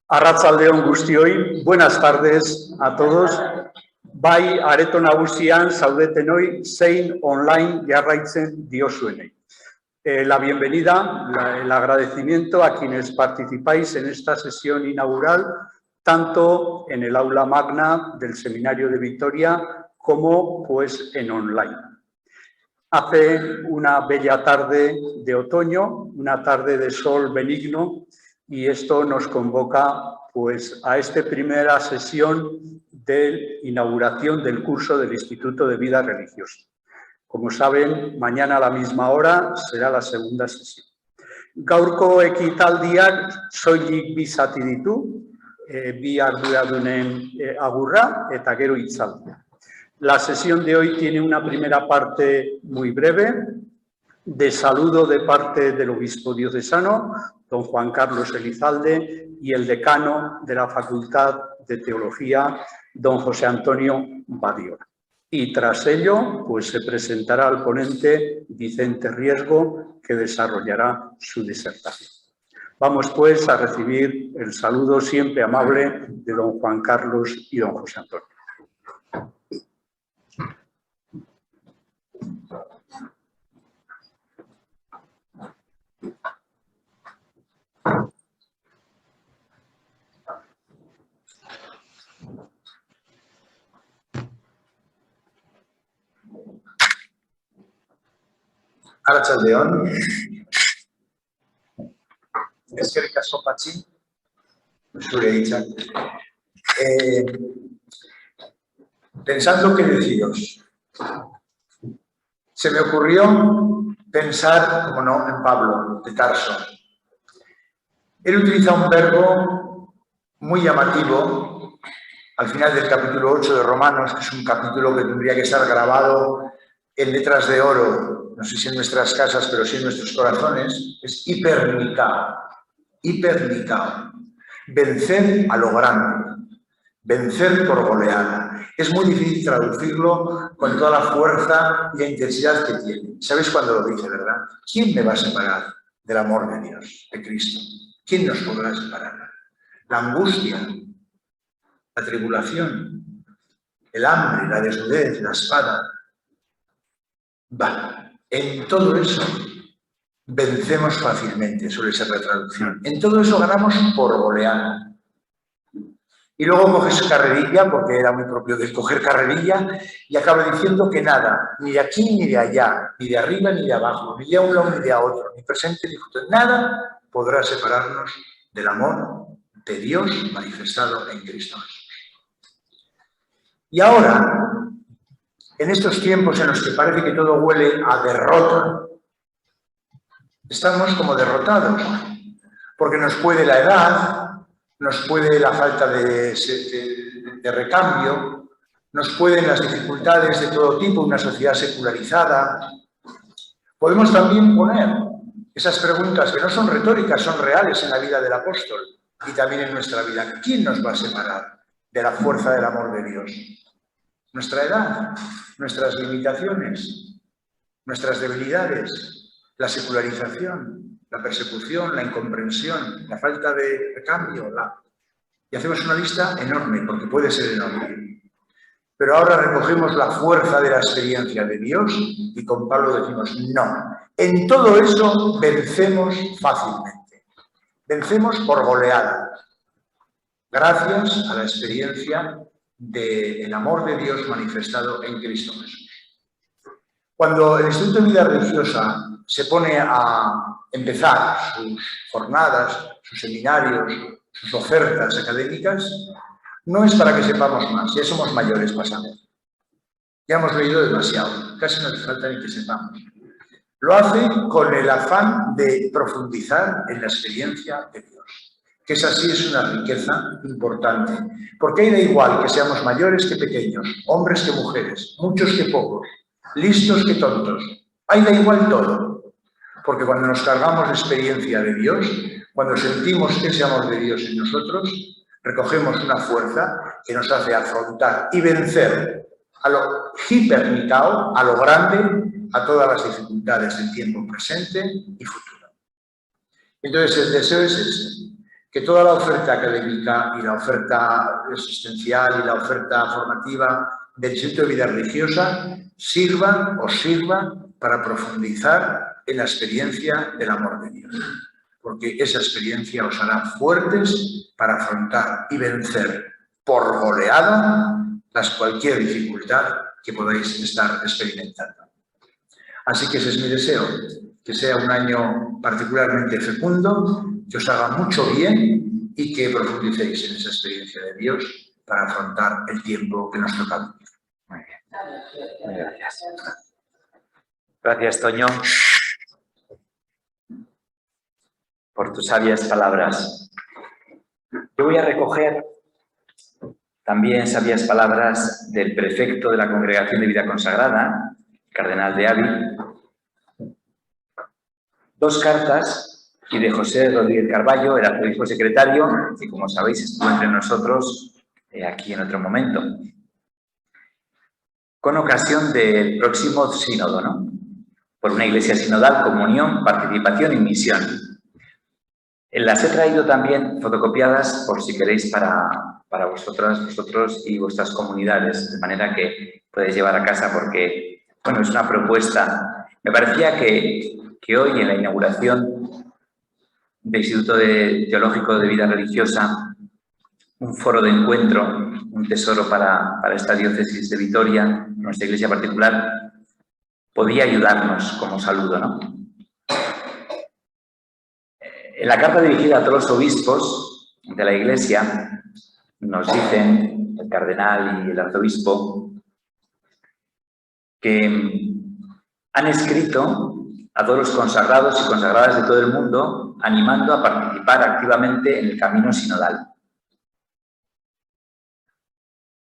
Arratsaldeon guztioi, buenas tardes a todos. Bai, areto nagusian zaudetenoi zein online jarraitzen diozuenei. La bienvenida, el agradecimiento a quienes participáis en esta sesión inaugural, tanto en el aula magna del Seminario de Vitoria como pues en online. Hace una bella tarde de otoño, una tarde de sol benigno, y esto nos convoca pues a esta primera sesión de inauguración del curso del Instituto de Vida Religiosa. Como saben, mañana a la misma hora será la segunda sesión. Gaurko ekitaldiak soilik bi zati ditu, bi arduradunen agurra eta gero hitzaldia. La sesión de hoy tiene una primera parte muy breve, de saludo de parte del obispo diocesano, don Juan Carlos Elizalde, y el decano de la Facultad de Teología, don José Antonio Badiola. Y tras ello, pues se presentará al ponente Vicente Riesgo, que desarrollará su disertación. Vamos pues a recibir el saludo siempre amable de don Juan Carlos y don José Antonio. Arratsaldeon. Eskerrik asko Patxi, zure hitzak. Pensando qué deciros, se me ocurrió pensar, como no, en Pablo de Tarso. Él utiliza un verbo muy llamativo al final del capítulo 8 de Romanos, que es un capítulo que tendría que estar grabado en letras de oro, no sé si en nuestras casas, pero sí en nuestros corazones. Es hipernicao, hipernicao. Vencer a lo grande, vencer por goleada. Es muy difícil traducirlo con toda la fuerza y la intensidad que tiene. ¿Sabéis cuándo lo dice, verdad? ¿Quién me va a separar del amor de Dios, de Cristo? ¿Quién nos podrá separar? La angustia, la tribulación, el hambre, la desnudez, la espada. En todo eso vencemos fácilmente, suele ser la traducción. En todo eso ganamos por goleada. Y luego coges carrerilla, porque era muy propio de coger carrerilla, y acaba diciendo que nada, ni de aquí ni de allá, ni de arriba ni de abajo, ni de un lado ni de otro, ni presente ni futuro, nada podrá separarnos del amor de Dios manifestado en Cristo Jesús. Y ahora, en estos tiempos en los que parece que todo huele a derrota, estamos como derrotados, porque nos puede la edad, nos puede la falta de recambio, nos pueden las dificultades de todo tipo, una sociedad secularizada. Podemos también poner esas preguntas que no son retóricas, son reales en la vida del apóstol y también en nuestra vida. ¿Quién nos va a separar de la fuerza del amor de Dios? Nuestra edad, nuestras limitaciones, nuestras debilidades, la secularización, la persecución, la incomprensión, la falta de recambio. Y hacemos una lista enorme, porque puede ser enorme. Pero ahora recogemos la fuerza de la experiencia de Dios y con Pablo decimos no. En todo eso vencemos fácilmente. Vencemos por goleada. Gracias a la experiencia del amor de Dios manifestado en Cristo Jesús. Cuando el Instituto de Vida Religiosa se pone a empezar sus jornadas, sus seminarios, sus ofertas académicas, no es para que sepamos más, ya somos mayores para saber. Ya hemos leído demasiado, casi no hace falta ni que sepamos. Lo hace con el afán de profundizar en la experiencia de Dios, que esa sí es una riqueza importante, porque ahí da igual que seamos mayores que pequeños, hombres que mujeres, muchos que pocos, listos que tontos, ahí da igual todo, porque cuando nos cargamos de experiencia de Dios, cuando sentimos ese amor de Dios en nosotros, recogemos una fuerza que nos hace afrontar y vencer a lo hipernicao, a lo grande, a todas las dificultades del tiempo presente y futuro. Entonces el deseo es este, que toda la oferta académica y la oferta existencial y la oferta formativa del Instituto de Vida Religiosa sirva para profundizar en la experiencia del amor de Dios, porque esa experiencia os hará fuertes para afrontar y vencer por goleada cualquier dificultad que podáis estar experimentando. Así que ese es mi deseo, que sea un año particularmente fecundo, que os haga mucho bien y que profundicéis en esa experiencia de Dios para afrontar el tiempo que nos toca vivir. Muy bien. Muy gracias. Gracias, Toño, por tus sabias palabras. Yo voy a recoger también sabias palabras del prefecto de la Congregación de Vida Consagrada, el cardenal de Ávila, 2 cartas, y de José Rodríguez Carballo, el arzobispo secretario, que como sabéis estuvo entre nosotros aquí en otro momento, con ocasión del próximo sínodo, ¿no? Por una iglesia sinodal, comunión, participación y misión. Las he traído también fotocopiadas por si queréis para vosotros y vuestras comunidades, de manera que podéis llevar a casa porque, bueno, es una propuesta. Me parecía que hoy en la inauguración del Instituto Teológico de Vida Religiosa, un foro de encuentro, un tesoro para esta diócesis de Vitoria, nuestra iglesia particular, podía ayudarnos como saludo, ¿no? En la carta dirigida a todos los obispos de la Iglesia, nos dicen el cardenal y el arzobispo que han escrito a todos los consagrados y consagradas de todo el mundo, animando a participar activamente en el camino sinodal.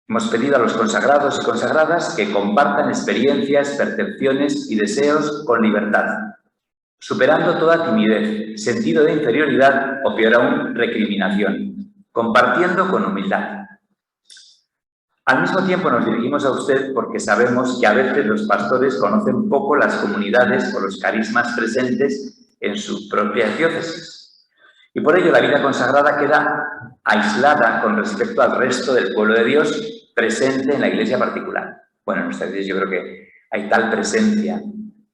Hemos pedido a los consagrados y consagradas que compartan experiencias, percepciones y deseos con libertad, superando toda timidez, sentido de inferioridad o, peor aún, recriminación, compartiendo con humildad. Al mismo tiempo nos dirigimos a usted porque sabemos que a veces los pastores conocen poco las comunidades o los carismas presentes en su propia diócesis. Y por ello la vida consagrada queda aislada con respecto al resto del pueblo de Dios presente en la iglesia particular. Bueno, en nuestra iglesia yo creo que hay tal presencia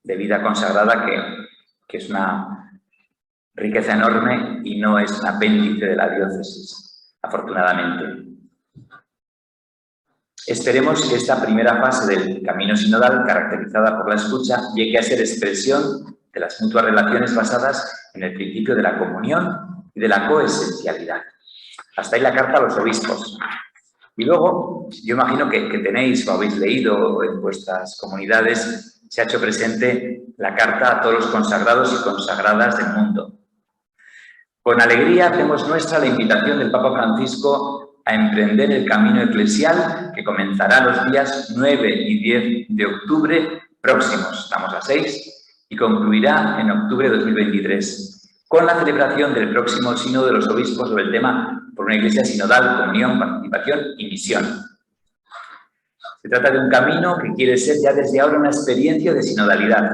de vida consagrada que es una riqueza enorme y no es un apéndice de la diócesis, afortunadamente. Esperemos que esta primera fase del camino sinodal, caracterizada por la escucha, llegue a ser expresión de las mutuas relaciones basadas en el principio de la comunión y de la coesencialidad. Hasta ahí la carta a los obispos. Y luego, yo imagino que tenéis o habéis leído en vuestras comunidades, se ha hecho presente la carta a todos los consagrados y consagradas del mundo. Con alegría hacemos nuestra la invitación del Papa Francisco a emprender el camino eclesial que comenzará los días 9 y 10 de octubre próximos, estamos a 6, y concluirá en octubre de 2023, con la celebración del próximo sínodo de los obispos sobre el tema por una iglesia sinodal, comunión, participación y misión. Se trata de un camino que quiere ser ya desde ahora una experiencia de sinodalidad.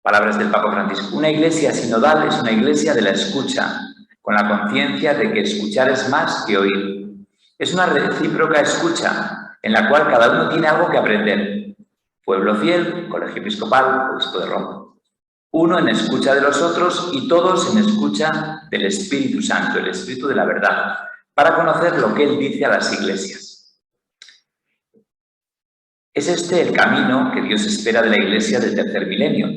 Palabras del Papa Francisco. Una iglesia sinodal es una iglesia de la escucha, con la conciencia de que escuchar es más que oír. Es una recíproca escucha en la cual cada uno tiene algo que aprender. Pueblo fiel, colegio episcopal, obispo de Roma. Uno en escucha de los otros y todos en escucha del Espíritu Santo, el Espíritu de la verdad, para conocer lo que Él dice a las iglesias. Es este el camino que Dios espera de la iglesia del tercer milenio,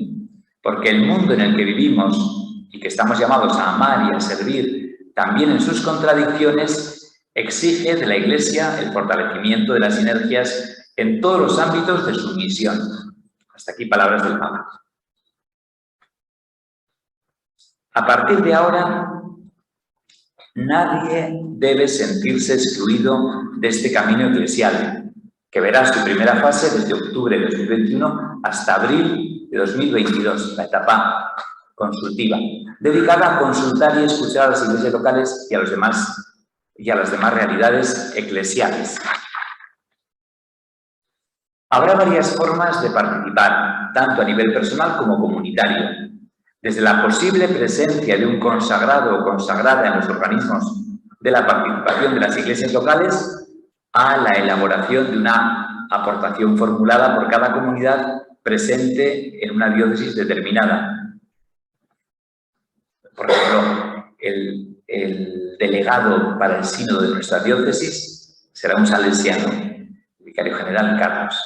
porque el mundo en el que vivimos y que estamos llamados a amar y a servir también en sus contradicciones, exige de la Iglesia el fortalecimiento de las sinergias en todos los ámbitos de su misión. Hasta aquí palabras del Papa. A partir de ahora, nadie debe sentirse excluido de este camino eclesial, que verá su primera fase desde octubre de 2021 hasta abril de 2022, la etapa consultiva, dedicada a consultar y escuchar a las iglesias locales y a las demás realidades eclesiales. Habrá varias formas de participar, tanto a nivel personal como comunitario. desde la posible presencia de un consagrado o consagrada en los organismos de la participación de las iglesias locales, a la elaboración de una aportación formulada por cada comunidad presente en una diócesis determinada. Por ejemplo, el delegado para el sínodo de nuestra diócesis será un salesiano, el vicario general Carlos.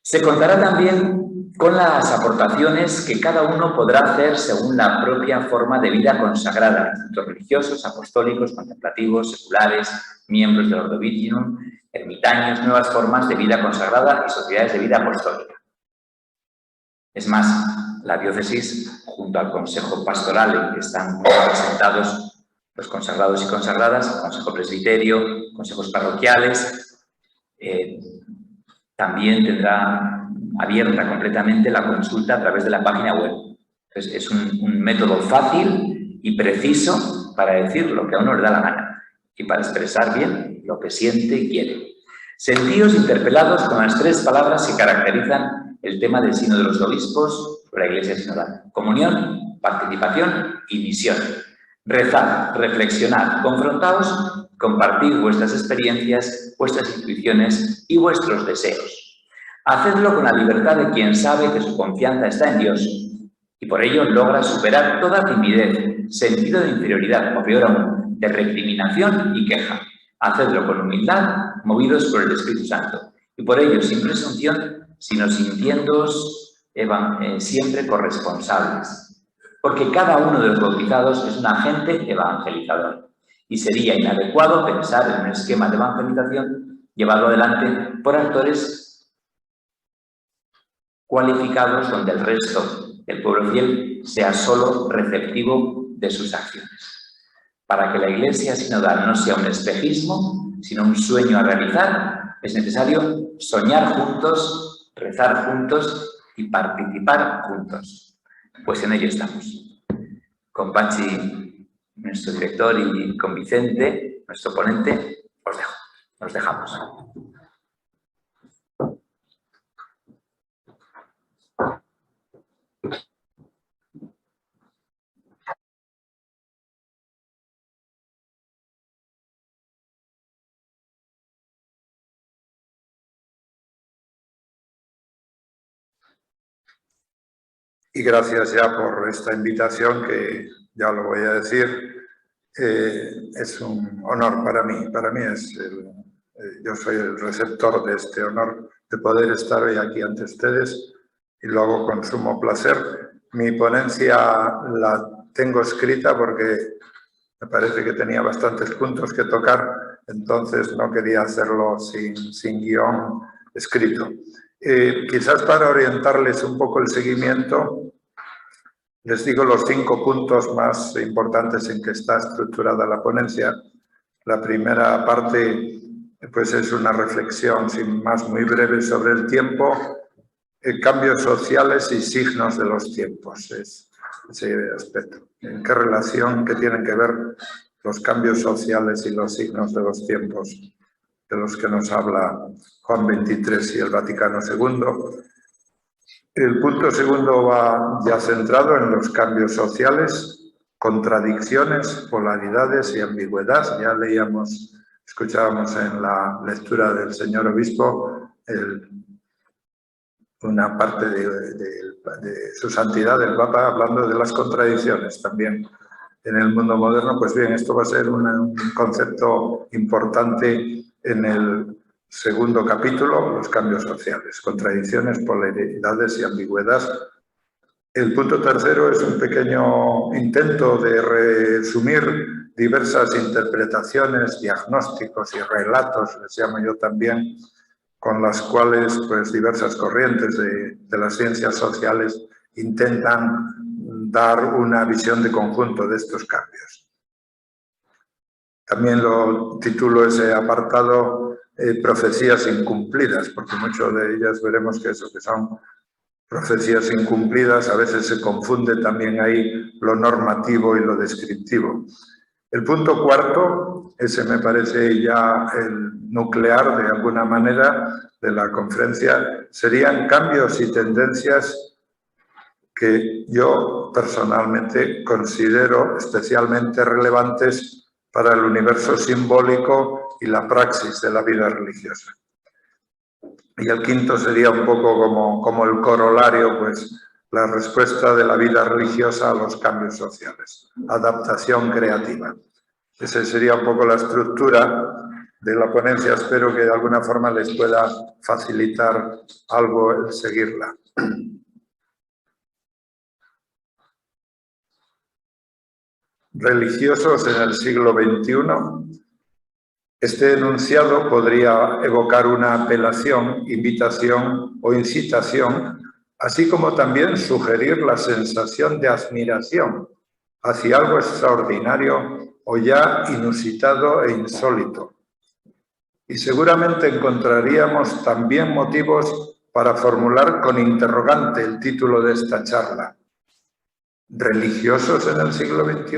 Se contará también con las aportaciones que cada uno podrá hacer según la propia forma de vida consagrada, tanto religiosos, apostólicos, contemplativos, seculares, miembros del Ordo Virginum, ermitaños, nuevas formas de vida consagrada y sociedades de vida apostólica. Es más, la diócesis, junto al Consejo Pastoral en que están representados los consagrados y consagradas, Consejo Presbiterio, consejos parroquiales, también tendrá abierta completamente la consulta a través de la página web. Entonces, es un método fácil y preciso para decir lo que a uno le da la gana y para expresar bien lo que siente y quiere. Sentíos interpelados con las 3 palabras que caracterizan el tema del Sínodo de los Obispos sobre la Iglesia Sinodal: comunión, participación y misión. Rezad, reflexionad, confrontaos, compartid vuestras experiencias, vuestras intuiciones y vuestros deseos. Hacedlo con la libertad de quien sabe que su confianza está en Dios y por ello logra superar toda timidez, sentido de inferioridad o peor aún, de recriminación y queja. Hacedlo con humildad, movidos por el Espíritu Santo y por ello sin presunción, sino sintiéndoos siempre corresponsables. Porque cada uno de los bautizados es un agente evangelizador y sería inadecuado pensar en un esquema de evangelización llevado adelante por actores cualificados donde el resto del pueblo fiel sea solo receptivo de sus acciones. Para que la Iglesia sinodal no sea un espejismo, sino un sueño a realizar, es necesario soñar juntos, rezar juntos y participar juntos. Pues en ello estamos. Con Pachi, nuestro director, y con Vicente, nuestro ponente, os dejo. Nos dejamos. Y gracias ya por esta invitación, que ya lo voy a decir, es un honor para mí. Para mí yo soy el receptor de este honor de poder estar hoy aquí ante ustedes y lo hago con sumo placer. Mi ponencia la tengo escrita porque me parece que tenía bastantes puntos que tocar, entonces no quería hacerlo sin guión escrito. Quizás para orientarles un poco el seguimiento, les digo los 5 puntos más importantes en que está estructurada la ponencia. La primera parte pues es una reflexión sin más muy breve sobre el tiempo, cambios sociales y signos de los tiempos. Es ese aspecto. ¿En qué relación que tienen que ver los cambios sociales y los signos de los tiempos de los que nos habla Juan XXIII y el Vaticano II? El punto segundo va ya centrado en los cambios sociales, contradicciones, polaridades y ambigüedad. Ya escuchábamos en la lectura del señor obispo una parte de su santidad, el Papa, hablando de las contradicciones también en el mundo moderno. Pues bien, esto va a ser un concepto importante en el segundo capítulo, los cambios sociales, contradicciones, polaridades y ambigüedad. El punto tercero es un pequeño intento de resumir diversas interpretaciones, diagnósticos y relatos, les llamo yo también, con las cuales pues, diversas corrientes de las ciencias sociales intentan dar una visión de conjunto de estos cambios. También lo titulo ese apartado profecías incumplidas, porque muchas de ellas veremos que eso que son profecías incumplidas, a veces se confunde también ahí lo normativo y lo descriptivo. El punto cuarto, ese me parece ya el nuclear de alguna manera de la conferencia, serían cambios y tendencias que yo personalmente considero especialmente relevantes para el universo simbólico y la praxis de la vida religiosa. Y el quinto sería un poco como el corolario, pues la respuesta de la vida religiosa a los cambios sociales, adaptación creativa. Esa sería un poco la estructura de la ponencia. Espero que de alguna forma les pueda facilitar algo el seguirla. Religiosos en el siglo XXI. Este enunciado podría evocar una apelación, invitación o incitación, así como también sugerir la sensación de admiración hacia algo extraordinario o ya inusitado e insólito. Y seguramente encontraríamos también motivos para formular con interrogante el título de esta charla. ¿Religiosos en el siglo XXI?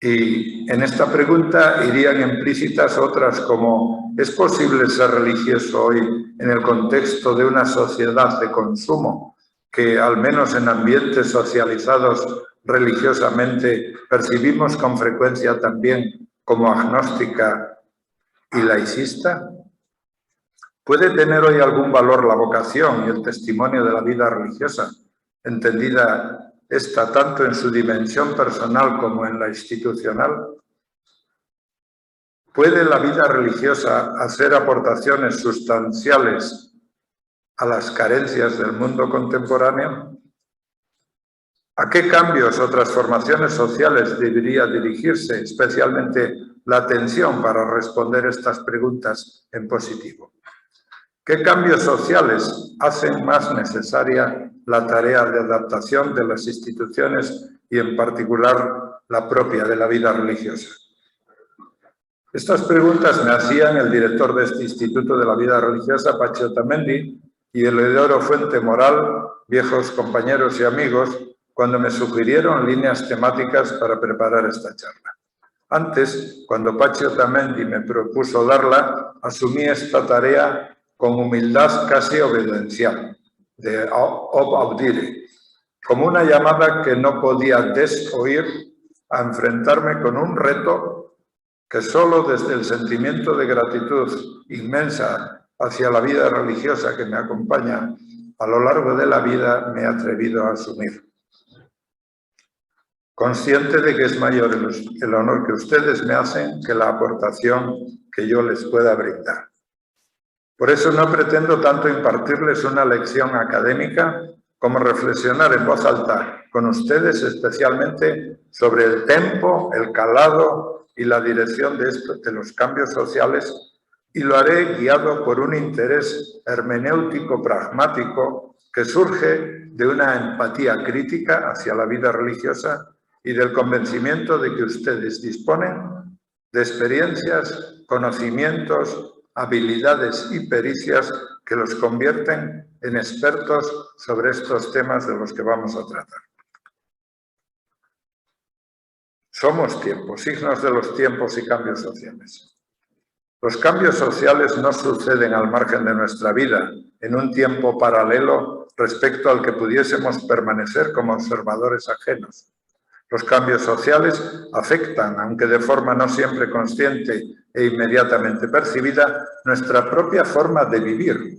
Y en esta pregunta irían implícitas otras como ¿es posible ser religioso hoy en el contexto de una sociedad de consumo que, al menos en ambientes socializados religiosamente, percibimos con frecuencia también como agnóstica y laicista? ¿Puede tener hoy algún valor la vocación y el testimonio de la vida religiosa, entendida esta tanto en su dimensión personal como en la institucional? ¿Puede la vida religiosa hacer aportaciones sustanciales a las carencias del mundo contemporáneo? ¿A qué cambios o transformaciones sociales debería dirigirse especialmente la atención para responder estas preguntas en positivo? ¿Qué cambios sociales hacen más necesaria la tarea de adaptación de las instituciones y en particular la propia de la vida religiosa? Estas preguntas me hacían el director de este Instituto de la Vida Religiosa, Pachi Otamendi, y Eleodoro Fuente Moral, viejos compañeros y amigos, cuando me sugirieron líneas temáticas para preparar esta charla. Antes, cuando Pachi Otamendi me propuso darla, asumí esta tarea con humildad casi obediencial, de ob audire, como una llamada que no podía desoír a enfrentarme con un reto que solo desde el sentimiento de gratitud inmensa hacia la vida religiosa que me acompaña a lo largo de la vida me he atrevido a asumir. Consciente de que es mayor el honor que ustedes me hacen que la aportación que yo les pueda brindar. Por eso no pretendo tanto impartirles una lección académica como reflexionar en voz alta con ustedes especialmente sobre el tempo, el calado y la dirección de los cambios sociales, y lo haré guiado por un interés hermenéutico pragmático que surge de una empatía crítica hacia la vida religiosa y del convencimiento de que ustedes disponen de experiencias, conocimientos, habilidades y pericias que los convierten en expertos sobre estos temas de los que vamos a tratar. Somos tiempos, signos de los tiempos y cambios sociales. Los cambios sociales no suceden al margen de nuestra vida, en un tiempo paralelo respecto al que pudiésemos permanecer como observadores ajenos. Los cambios sociales afectan, aunque de forma no siempre consciente e inmediatamente percibida, nuestra propia forma de vivir,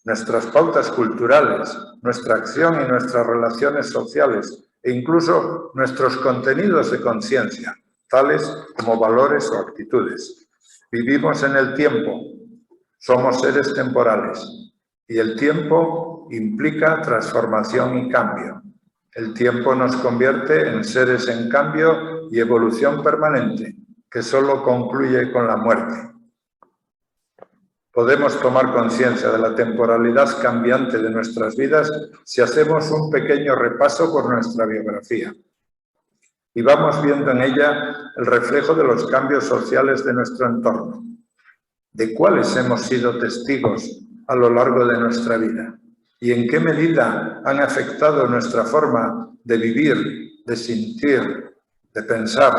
nuestras pautas culturales, nuestra acción y nuestras relaciones sociales e incluso nuestros contenidos de conciencia, tales como valores o actitudes. Vivimos en el tiempo, somos seres temporales y el tiempo implica transformación y cambio. El tiempo nos convierte en seres en cambio y evolución permanente, que solo concluye con la muerte. Podemos tomar conciencia de la temporalidad cambiante de nuestras vidas si hacemos un pequeño repaso por nuestra biografía. Y vamos viendo en ella el reflejo de los cambios sociales de nuestro entorno, de cuáles hemos sido testigos a lo largo de nuestra vida y en qué medida han afectado nuestra forma de vivir, de sentir, de pensar.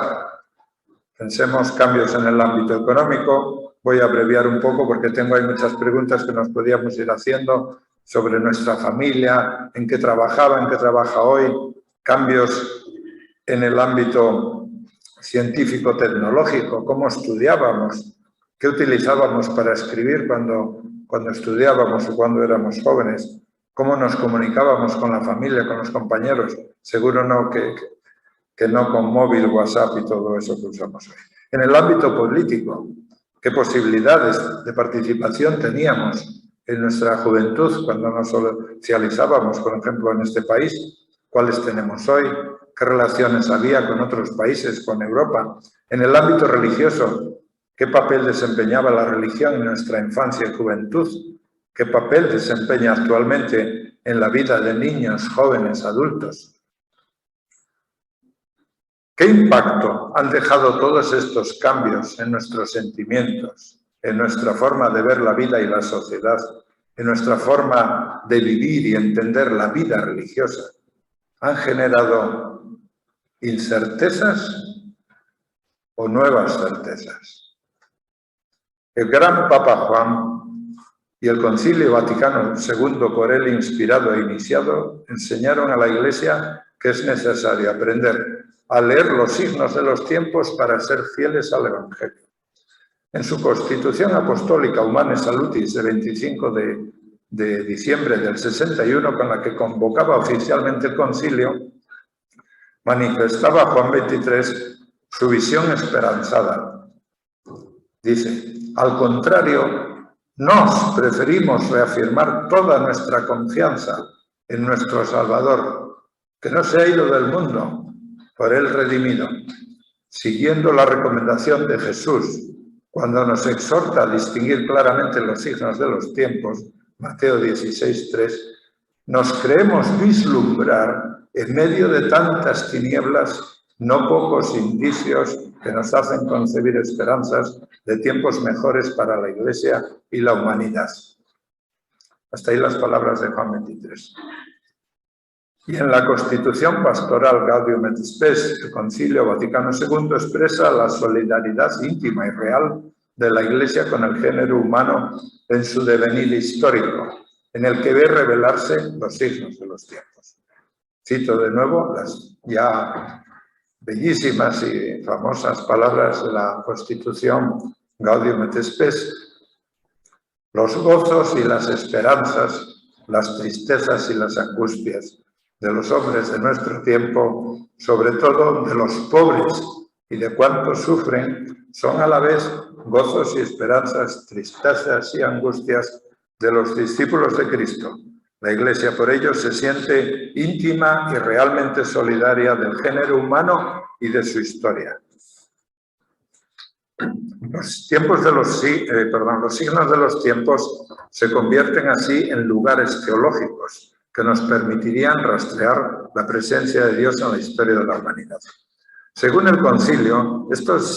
Pensemos cambios en el ámbito económico. Voy a abreviar un poco porque hay muchas preguntas que nos podíamos ir haciendo sobre nuestra familia, en qué trabajaba, en qué trabaja hoy, cambios en el ámbito científico-tecnológico, cómo estudiábamos, qué utilizábamos para escribir cuando estudiábamos o cuando éramos jóvenes, cómo nos comunicábamos con la familia, con los compañeros, seguro no que no con móvil, WhatsApp y todo eso que usamos hoy. En el ámbito político, qué posibilidades de participación teníamos en nuestra juventud cuando nos socializábamos, por ejemplo, en este país, cuáles tenemos hoy, qué relaciones había con otros países, con Europa. En el ámbito religioso, qué papel desempeñaba la religión en nuestra infancia y juventud, qué papel desempeña actualmente en la vida de niños, jóvenes, adultos. ¿Qué impacto han dejado todos estos cambios en nuestros sentimientos, en nuestra forma de ver la vida y la sociedad, en nuestra forma de vivir y entender la vida religiosa? ¿Han generado incertezas o nuevas certezas? El gran Papa Juan y el Concilio Vaticano II, por él inspirado e iniciado, enseñaron a la Iglesia que es necesario aprender a leer los signos de los tiempos para ser fieles al Evangelio. En su Constitución Apostólica Humanae Salutis de 25 de diciembre del 61, con la que convocaba oficialmente el concilio, manifestaba Juan XXIII su visión esperanzada. Dice: al contrario, nos preferimos reafirmar toda nuestra confianza en nuestro Salvador, que no se ha ido del mundo, por él redimido, siguiendo la recomendación de Jesús cuando nos exhorta a distinguir claramente los signos de los tiempos, Mateo 16:3, nos creemos vislumbrar en medio de tantas tinieblas no pocos indicios que nos hacen concebir esperanzas de tiempos mejores para la Iglesia y la humanidad. Hasta ahí las palabras de Juan XXIII. Y en la Constitución Pastoral Gaudium et Spes, el Concilio Vaticano II expresa la solidaridad íntima y real de la Iglesia con el género humano en su devenir histórico, en el que ve revelarse los signos de los tiempos. Cito de nuevo las ya bellísimas y famosas palabras de la Constitución Gaudium et Spes: los gozos y las esperanzas, las tristezas y las angustias de los hombres de nuestro tiempo, sobre todo de los pobres y de cuantos sufren, son a la vez gozos y esperanzas, tristezas y angustias de los discípulos de Cristo. La Iglesia por ello se siente íntima y realmente solidaria del género humano y de su historia. Los signos de los tiempos se convierten así en lugares teológicos que nos permitirían rastrear la presencia de Dios en la historia de la humanidad. Según el concilio, estos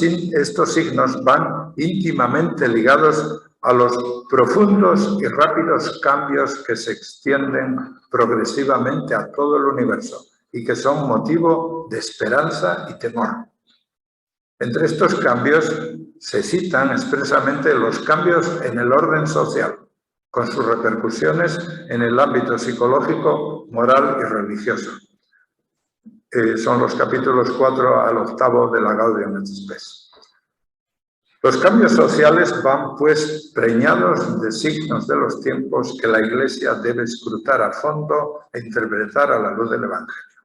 signos van íntimamente ligados a los profundos y rápidos cambios que se extienden progresivamente a todo el universo y que son motivo de esperanza y temor. Entre estos cambios se citan expresamente los cambios en el orden social, con sus repercusiones en el ámbito psicológico, moral y religioso. Son los capítulos 4 al 8 de la Gaudium et Spes. Los cambios sociales van, pues, preñados de signos de los tiempos que la Iglesia debe escrutar a fondo e interpretar a la luz del Evangelio.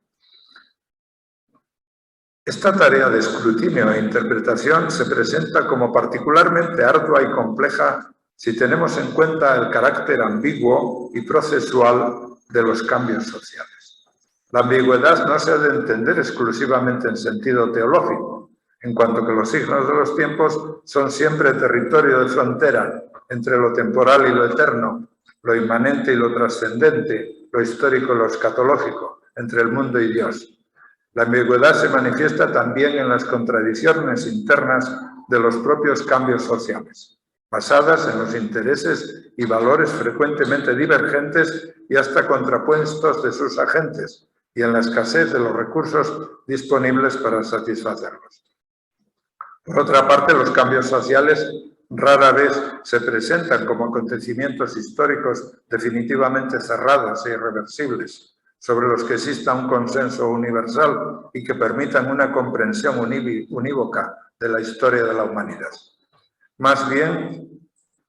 Esta tarea de escrutinio e interpretación se presenta como particularmente ardua y compleja si tenemos en cuenta el carácter ambiguo y procesual de los cambios sociales. La ambigüedad no se ha de entender exclusivamente en sentido teológico, en cuanto que los signos de los tiempos son siempre territorio de frontera entre lo temporal y lo eterno, lo inmanente y lo trascendente, lo histórico y lo escatológico, entre el mundo y Dios. La ambigüedad se manifiesta también en las contradicciones internas de los propios cambios sociales, basadas en los intereses y valores frecuentemente divergentes y hasta contrapuestos de sus agentes, y en la escasez de los recursos disponibles para satisfacerlos. Por otra parte, los cambios sociales rara vez se presentan como acontecimientos históricos definitivamente cerrados e irreversibles, sobre los que exista un consenso universal y que permitan una comprensión unívoca de la historia de la humanidad. Más bien,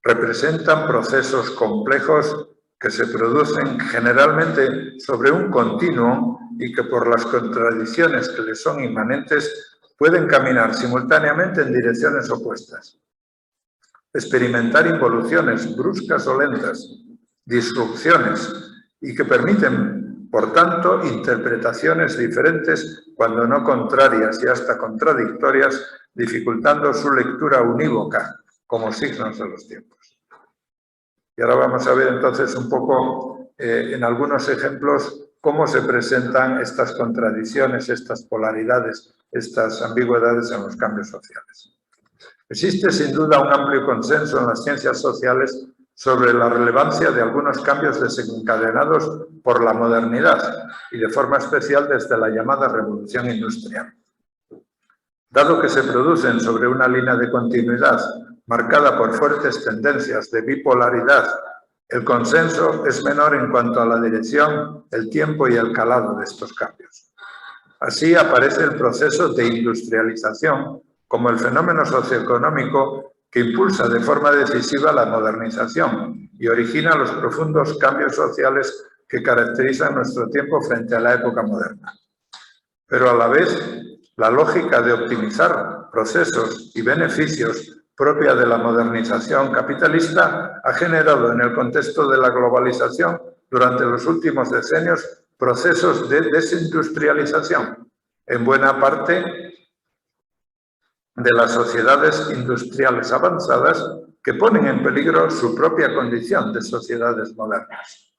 representan procesos complejos que se producen generalmente sobre un continuo y que por las contradicciones que les son inmanentes pueden caminar simultáneamente en direcciones opuestas. Experimentar involuciones bruscas o lentas, disrupciones y que permiten, por tanto, interpretaciones diferentes, cuando no contrarias y hasta contradictorias, dificultando su lectura unívoca como signos de los tiempos. Y ahora vamos a ver entonces un poco en algunos ejemplos cómo se presentan estas contradicciones, estas polaridades, estas ambigüedades en los cambios sociales. Existe sin duda un amplio consenso en las ciencias sociales sobre la relevancia de algunos cambios desencadenados por la modernidad y de forma especial desde la llamada revolución industrial. Dado que se producen sobre una línea de continuidad marcada por fuertes tendencias de bipolaridad, el consenso es menor en cuanto a la dirección, el tiempo y el calado de estos cambios. Así aparece el proceso de industrialización como el fenómeno socioeconómico que impulsa de forma decisiva la modernización y origina los profundos cambios sociales que caracterizan nuestro tiempo frente a la época moderna. Pero a la vez, la lógica de optimizar procesos y beneficios propia de la modernización capitalista ha generado en el contexto de la globalización durante los últimos decenios procesos de desindustrialización, en buena parte de las sociedades industriales avanzadas que ponen en peligro su propia condición de sociedades modernas.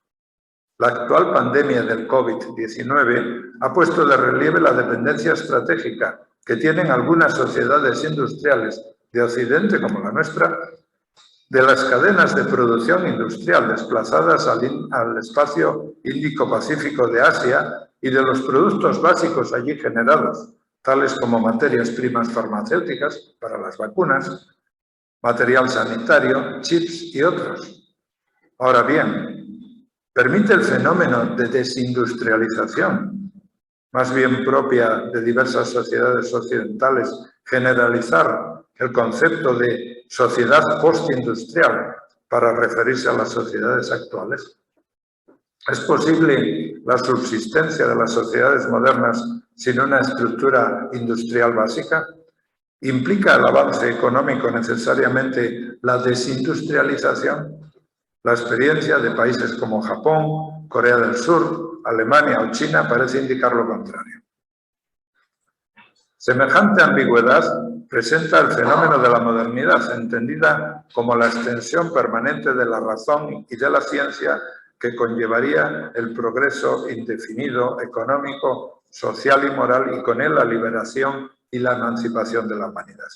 La actual pandemia del COVID-19 ha puesto de relieve la dependencia estratégica que tienen algunas sociedades industriales de Occidente, como la nuestra, de las cadenas de producción industrial desplazadas al espacio Índico-Pacífico de Asia y de los productos básicos allí generados, tales como materias primas farmacéuticas para las vacunas, material sanitario, chips y otros. Ahora bien, ¿permite el fenómeno de desindustrialización, más bien propia de diversas sociedades occidentales, generalizar el concepto de sociedad postindustrial para referirse a las sociedades actuales? ¿Es posible la subsistencia de las sociedades modernas sin una estructura industrial básica? ¿Implica el avance económico necesariamente la desindustrialización? La experiencia de países como Japón, Corea del Sur, Alemania o China parece indicar lo contrario. Semejante ambigüedad presenta el fenómeno de la modernidad, entendida como la extensión permanente de la razón y de la ciencia que conllevaría el progreso indefinido, económico, social y moral, y con él la liberación y la emancipación de la humanidad.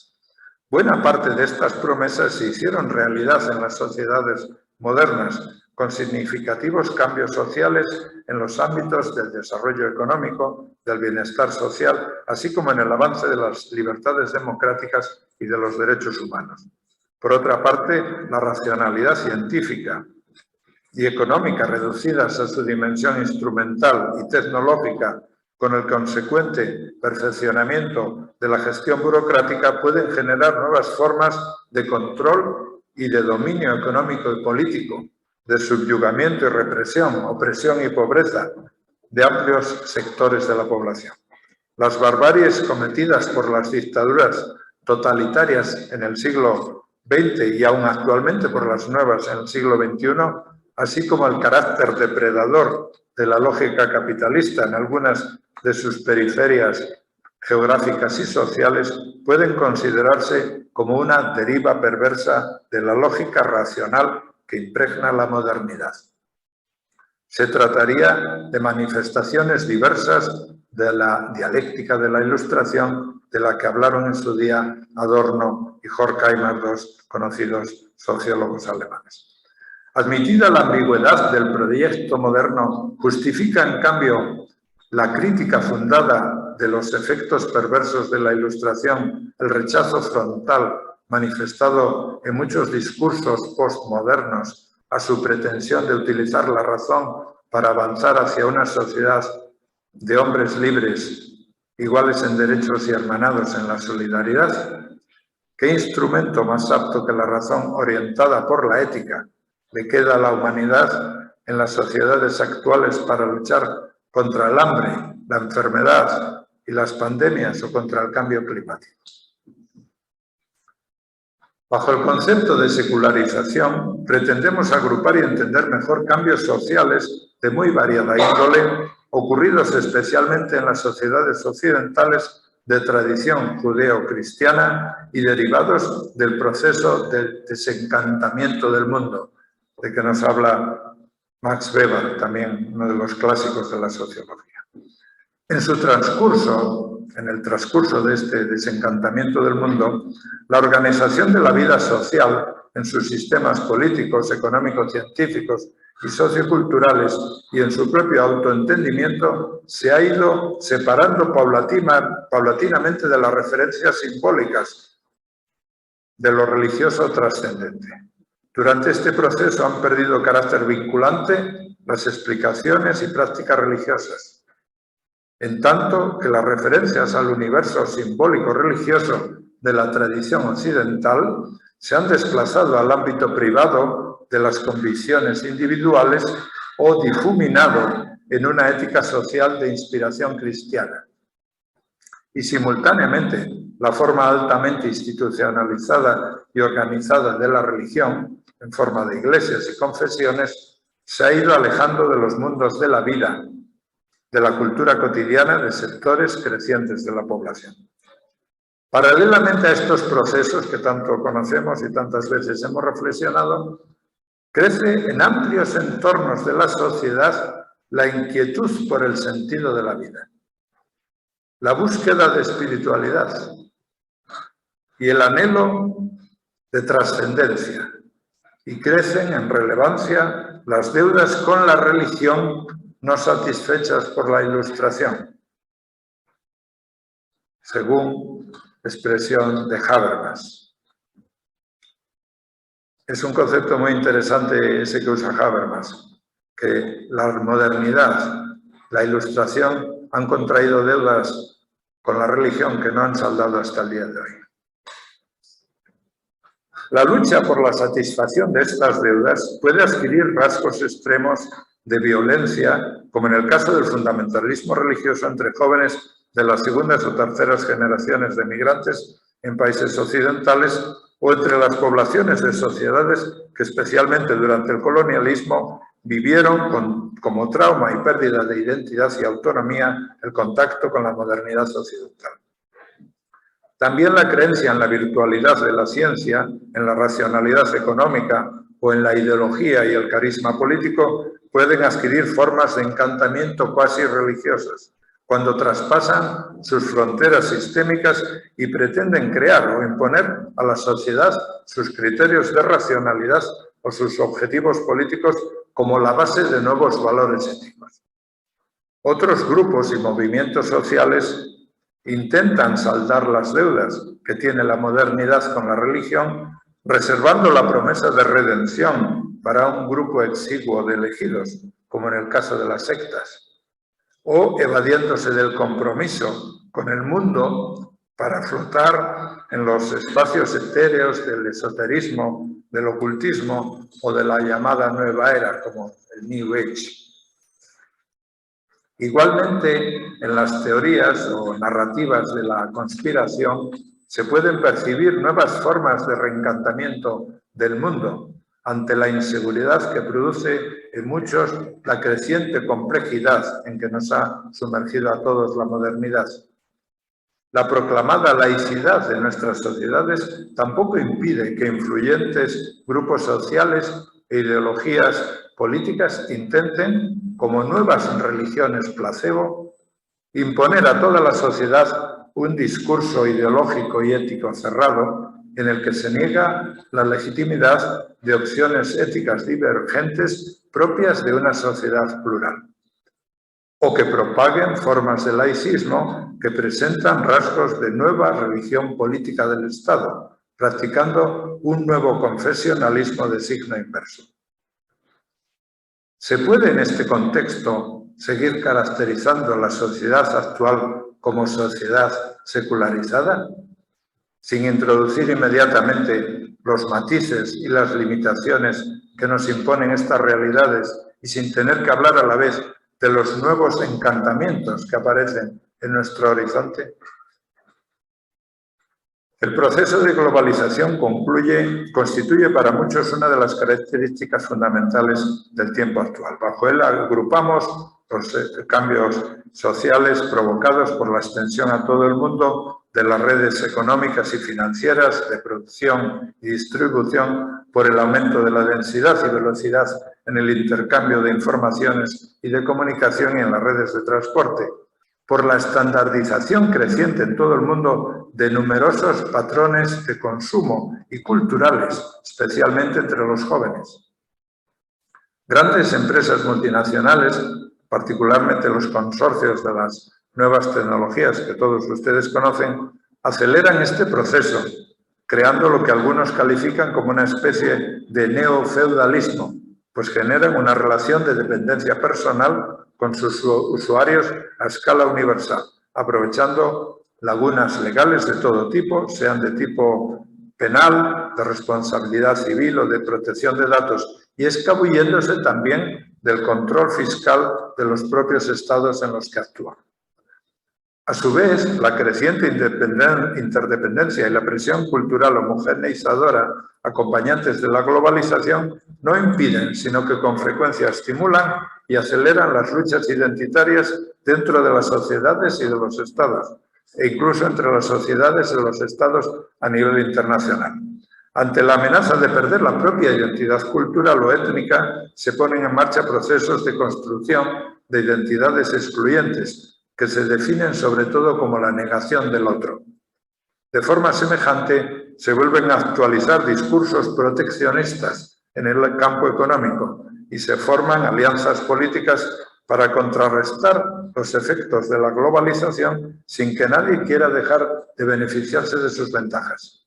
Buena parte de estas promesas se hicieron realidad en las sociedades modernas, con significativos cambios sociales en los ámbitos del desarrollo económico, del bienestar social, así como en el avance de las libertades democráticas y de los derechos humanos. Por otra parte, la racionalidad científica y económica reducidas a su dimensión instrumental y tecnológica, con el consecuente perfeccionamiento de la gestión burocrática, pueden generar nuevas formas de control y de dominio económico y político, de subyugamiento y represión, opresión y pobreza de amplios sectores de la población. Las barbaries cometidas por las dictaduras totalitarias en el siglo XX y aún actualmente por las nuevas en el siglo XXI, así como el carácter depredador de la lógica capitalista en algunas de sus periferias geográficas y sociales, pueden considerarse como una deriva perversa de la lógica racional que impregna la modernidad. Se trataría de manifestaciones diversas de la dialéctica de la Ilustración, de la que hablaron en su día Adorno y Horkheimer, dos conocidos sociólogos alemanes. Admitida la ambigüedad del proyecto moderno, justifica en cambio la crítica fundada de los efectos perversos de la Ilustración, el rechazo frontal manifestado en muchos discursos postmodernos a su pretensión de utilizar la razón para avanzar hacia una sociedad de hombres libres, iguales en derechos y hermanados en la solidaridad, ¿qué instrumento más apto que la razón orientada por la ética le queda a la humanidad en las sociedades actuales para luchar contra el hambre, la enfermedad y las pandemias o contra el cambio climático? Bajo el concepto de secularización, pretendemos agrupar y entender mejor cambios sociales de muy variada índole, ocurridos especialmente en las sociedades occidentales de tradición judeo-cristiana y derivados del proceso del desencantamiento del mundo, de que nos habla Max Weber, también uno de los clásicos de la sociología. En el transcurso de este desencantamiento del mundo, la organización de la vida social en sus sistemas políticos, económicos, científicos y socioculturales y en su propio autoentendimiento se ha ido separando paulatinamente de las referencias simbólicas de lo religioso trascendente. Durante este proceso han perdido carácter vinculante las explicaciones y prácticas religiosas, en tanto que las referencias al universo simbólico religioso de la tradición occidental se han desplazado al ámbito privado de las convicciones individuales o difuminado en una ética social de inspiración cristiana. Y simultáneamente, la forma altamente institucionalizada y organizada de la religión, en forma de iglesias y confesiones, se ha ido alejando de los mundos de la vida, de la cultura cotidiana de sectores crecientes de la población. Paralelamente a estos procesos que tanto conocemos y tantas veces hemos reflexionado, crece en amplios entornos de la sociedad la inquietud por el sentido de la vida, la búsqueda de espiritualidad y el anhelo de trascendencia, y crecen en relevancia las deudas con la religión no satisfechas por la Ilustración, según expresión de Habermas. Es un concepto muy interesante ese que usa Habermas, que la modernidad, la Ilustración han contraído deudas con la religión que no han saldado hasta el día de hoy. La lucha por la satisfacción de estas deudas puede adquirir rasgos extremos de violencia, como en el caso del fundamentalismo religioso entre jóvenes de las segundas o terceras generaciones de migrantes en países occidentales o entre las poblaciones de sociedades que especialmente durante el colonialismo vivieron como trauma y pérdida de identidad y autonomía el contacto con la modernidad occidental. También la creencia en la virtualidad de la ciencia, en la racionalidad económica o en la ideología y el carisma político pueden adquirir formas de encantamiento cuasi religiosas, cuando traspasan sus fronteras sistémicas y pretenden crear o imponer a la sociedad sus criterios de racionalidad o sus objetivos políticos como la base de nuevos valores éticos. Otros grupos y movimientos sociales intentan saldar las deudas que tiene la modernidad con la religión, reservando la promesa de redención para un grupo exiguo de elegidos, como en el caso de las sectas, o evadiéndose del compromiso con el mundo para flotar en los espacios etéreos del esoterismo, del ocultismo o de la llamada nueva era, como el New Age. Igualmente, en las teorías o narrativas de la conspiración se pueden percibir nuevas formas de reencantamiento del mundo ante la inseguridad que produce en muchos la creciente complejidad en que nos ha sumergido a todos la modernidad. La proclamada laicidad de nuestras sociedades tampoco impide que influyentes grupos sociales e ideologías políticas intenten, como nuevas religiones placebo, imponer a toda la sociedad un discurso ideológico y ético cerrado en el que se niega la legitimidad de opciones éticas divergentes propias de una sociedad plural, o que propaguen formas de laicismo que presentan rasgos de nueva religión política del Estado, practicando un nuevo confesionalismo de signo inverso. ¿Se puede en este contexto seguir caracterizando la sociedad actual como sociedad secularizada, sin introducir inmediatamente los matices y las limitaciones que nos imponen estas realidades y sin tener que hablar a la vez de los nuevos encantamientos que aparecen en nuestro horizonte? El proceso de globalización constituye para muchos una de las características fundamentales del tiempo actual. Bajo él agrupamos los cambios sociales provocados por la extensión a todo el mundo de las redes económicas y financieras de producción y distribución, por el aumento de la densidad y velocidad en el intercambio de informaciones y de comunicación y en las redes de transporte, por la estandarización creciente en todo el mundo de numerosos patrones de consumo y culturales, especialmente entre los jóvenes. Grandes empresas multinacionales, particularmente los consorcios de las nuevas tecnologías que todos ustedes conocen, aceleran este proceso, creando lo que algunos califican como una especie de neofeudalismo, pues generan una relación de dependencia personal con sus usuarios a escala universal, aprovechando lagunas legales de todo tipo, sean de tipo penal, de responsabilidad civil o de protección de datos, y escabulléndose también del control fiscal de los propios estados en los que actúan. A su vez, la creciente interdependencia y la presión cultural homogeneizadora acompañantes de la globalización no impiden, sino que con frecuencia estimulan y aceleran las luchas identitarias dentro de las sociedades y de los estados, e incluso entre las sociedades y los estados a nivel internacional. Ante la amenaza de perder la propia identidad cultural o étnica, se ponen en marcha procesos de construcción de identidades excluyentes, que se definen sobre todo como la negación del otro. De forma semejante, se vuelven a actualizar discursos proteccionistas en el campo económico y se forman alianzas políticas para contrarrestar los efectos de la globalización sin que nadie quiera dejar de beneficiarse de sus ventajas.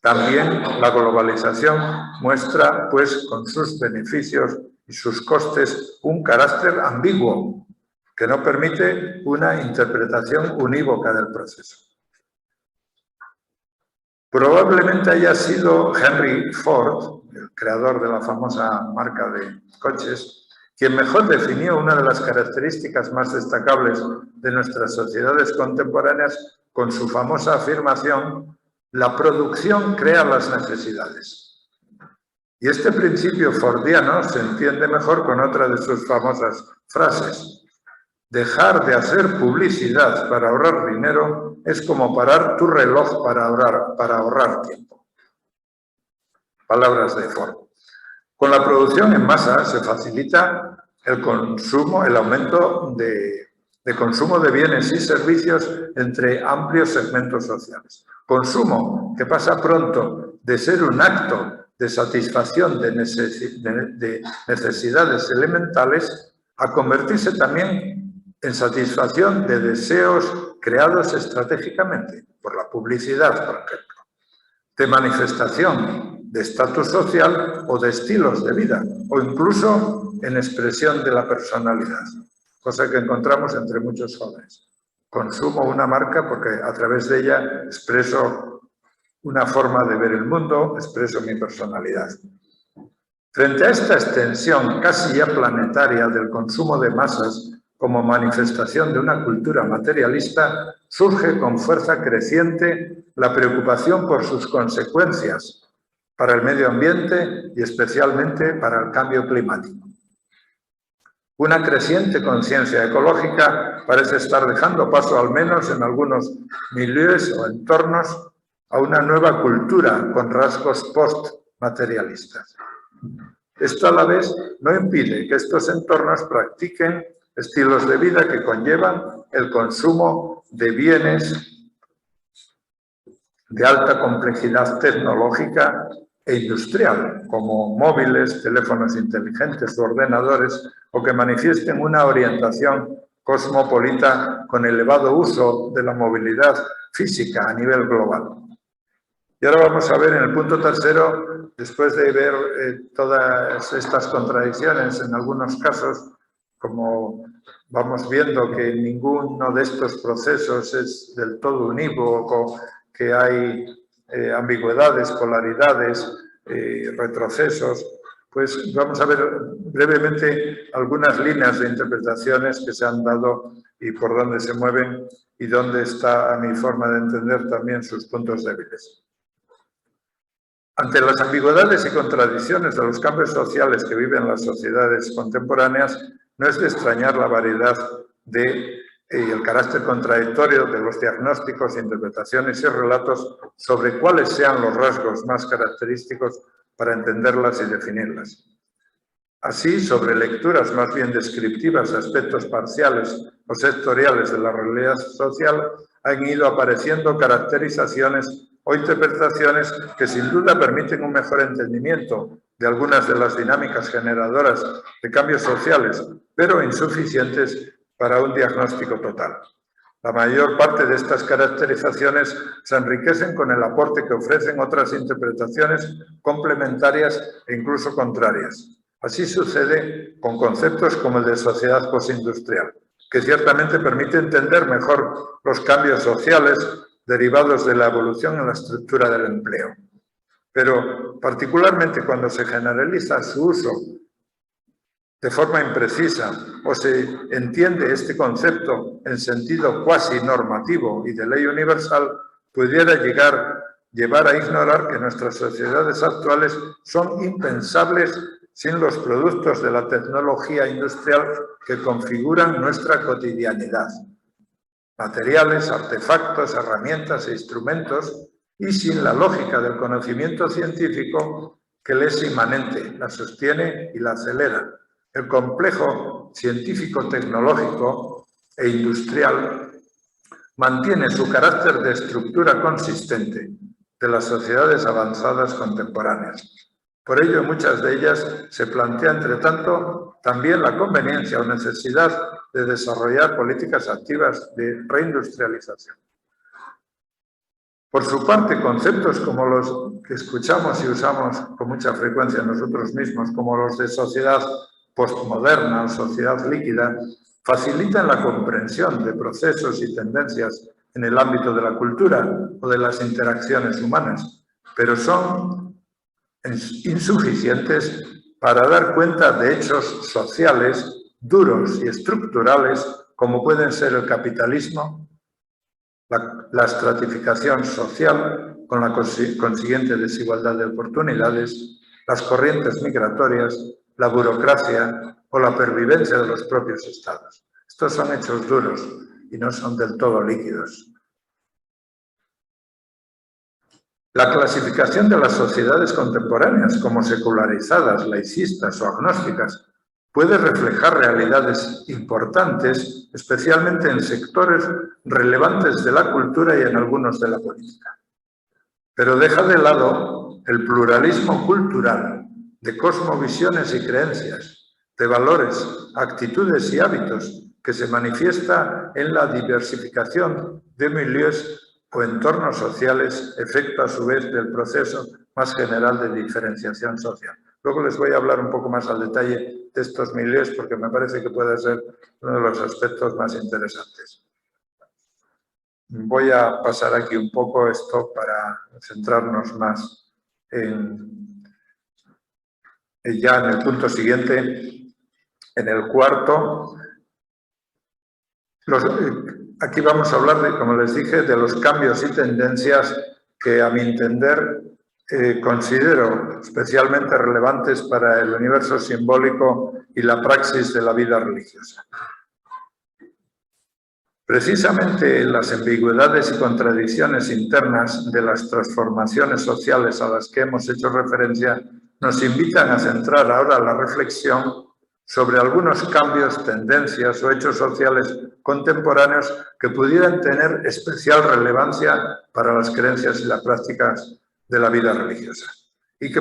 También la globalización muestra, pues, con sus beneficios y sus costes, un carácter ambiguo que no permite una interpretación unívoca del proceso. Probablemente haya sido Henry Ford, el creador de la famosa marca de coches, quien mejor definió una de las características más destacables de nuestras sociedades contemporáneas con su famosa afirmación: la producción crea las necesidades. Y este principio fordiano se entiende mejor con otra de sus famosas frases: dejar de hacer publicidad para ahorrar dinero es como parar tu reloj para ahorrar tiempo. Palabras de Ford. Con la producción en masa se facilita el consumo, el aumento de consumo de bienes y servicios entre amplios segmentos sociales. Consumo que pasa pronto de ser un acto de satisfacción de necesidades elementales a convertirse también en satisfacción de deseos creados estratégicamente por la publicidad, por ejemplo, de manifestación de estatus social o de estilos de vida, o incluso en expresión de la personalidad, cosa que encontramos entre muchos jóvenes. Consumo una marca porque a través de ella expreso una forma de ver el mundo, expreso mi personalidad. Frente a esta extensión casi ya planetaria del consumo de masas, como manifestación de una cultura materialista, surge con fuerza creciente la preocupación por sus consecuencias para el medio ambiente y especialmente para el cambio climático. Una creciente conciencia ecológica parece estar dejando paso, al menos en algunos milieus o entornos, a una nueva cultura con rasgos post-materialistas. Esto a la vez no impide que estos entornos practiquen estilos de vida que conllevan el consumo de bienes de alta complejidad tecnológica e industrial, como móviles, teléfonos inteligentes o ordenadores, o que manifiesten una orientación cosmopolita con elevado uso de la movilidad física a nivel global. Y ahora vamos a ver en el punto tercero, después de ver todas estas contradicciones en algunos casos, como vamos viendo que ninguno de estos procesos es del todo unívoco, que hay ambigüedades, polaridades, retrocesos, pues vamos a ver brevemente algunas líneas de interpretaciones que se han dado y por dónde se mueven y dónde está, a mi forma de entender, también sus puntos débiles. Ante las ambigüedades y contradicciones de los cambios sociales que viven las sociedades contemporáneas, no es de extrañar la variedad y el carácter contradictorio de los diagnósticos, interpretaciones y relatos sobre cuáles sean los rasgos más característicos para entenderlas y definirlas. Así, sobre lecturas más bien descriptivas de aspectos parciales o sectoriales de la realidad social, han ido apareciendo caracterizaciones o interpretaciones que sin duda permiten un mejor entendimiento de algunas de las dinámicas generadoras de cambios sociales, pero insuficientes para un diagnóstico total. La mayor parte de estas caracterizaciones se enriquecen con el aporte que ofrecen otras interpretaciones complementarias e incluso contrarias. Así sucede con conceptos como el de sociedad postindustrial, que ciertamente permite entender mejor los cambios sociales derivados de la evolución en la estructura del empleo. Pero particularmente cuando se generaliza su uso de forma imprecisa o se entiende este concepto en sentido cuasi normativo y de ley universal, pudiera llevar a ignorar que nuestras sociedades actuales son impensables sin los productos de la tecnología industrial que configuran nuestra cotidianidad. Materiales, artefactos, herramientas e instrumentos, y sin la lógica del conocimiento científico que le es inmanente, la sostiene y la acelera. El complejo científico-tecnológico e industrial mantiene su carácter de estructura consistente de las sociedades avanzadas contemporáneas. Por ello, en muchas de ellas se plantea, entre tanto, también la conveniencia o necesidad de desarrollar políticas activas de reindustrialización. Por su parte, conceptos como los que escuchamos y usamos con mucha frecuencia nosotros mismos, como los de sociedad postmoderna o sociedad líquida, facilitan la comprensión de procesos y tendencias en el ámbito de la cultura o de las interacciones humanas, pero son insuficientes para dar cuenta de hechos sociales duros y estructurales como pueden ser el capitalismo, la estratificación social con la consiguiente desigualdad de oportunidades, las corrientes migratorias, la burocracia o la pervivencia de los propios estados. Estos son hechos duros y no son del todo líquidos. La clasificación de las sociedades contemporáneas como secularizadas, laicistas o agnósticas puede reflejar realidades importantes, especialmente en sectores relevantes de la cultura y en algunos de la política. Pero deja de lado el pluralismo cultural, de cosmovisiones y creencias, de valores, actitudes y hábitos que se manifiesta en la diversificación de milieus o entornos sociales, efecto a su vez del proceso más general de diferenciación social. Luego les voy a hablar un poco más al detalle de estos milieus porque me parece que puede ser uno de los aspectos más interesantes. Voy a pasar aquí un poco esto para centrarnos más ya en el punto siguiente, en el cuarto. Aquí vamos a hablar, como les dije, de los cambios y tendencias que, a mi entender, considero especialmente relevantes para el universo simbólico y la praxis de la vida religiosa. Precisamente las ambigüedades y contradicciones internas de las transformaciones sociales a las que hemos hecho referencia nos invitan a centrar ahora la reflexión sobre algunos cambios, tendencias o hechos sociales contemporáneos que pudieran tener especial relevancia para las creencias y las prácticas de la vida religiosa. Y que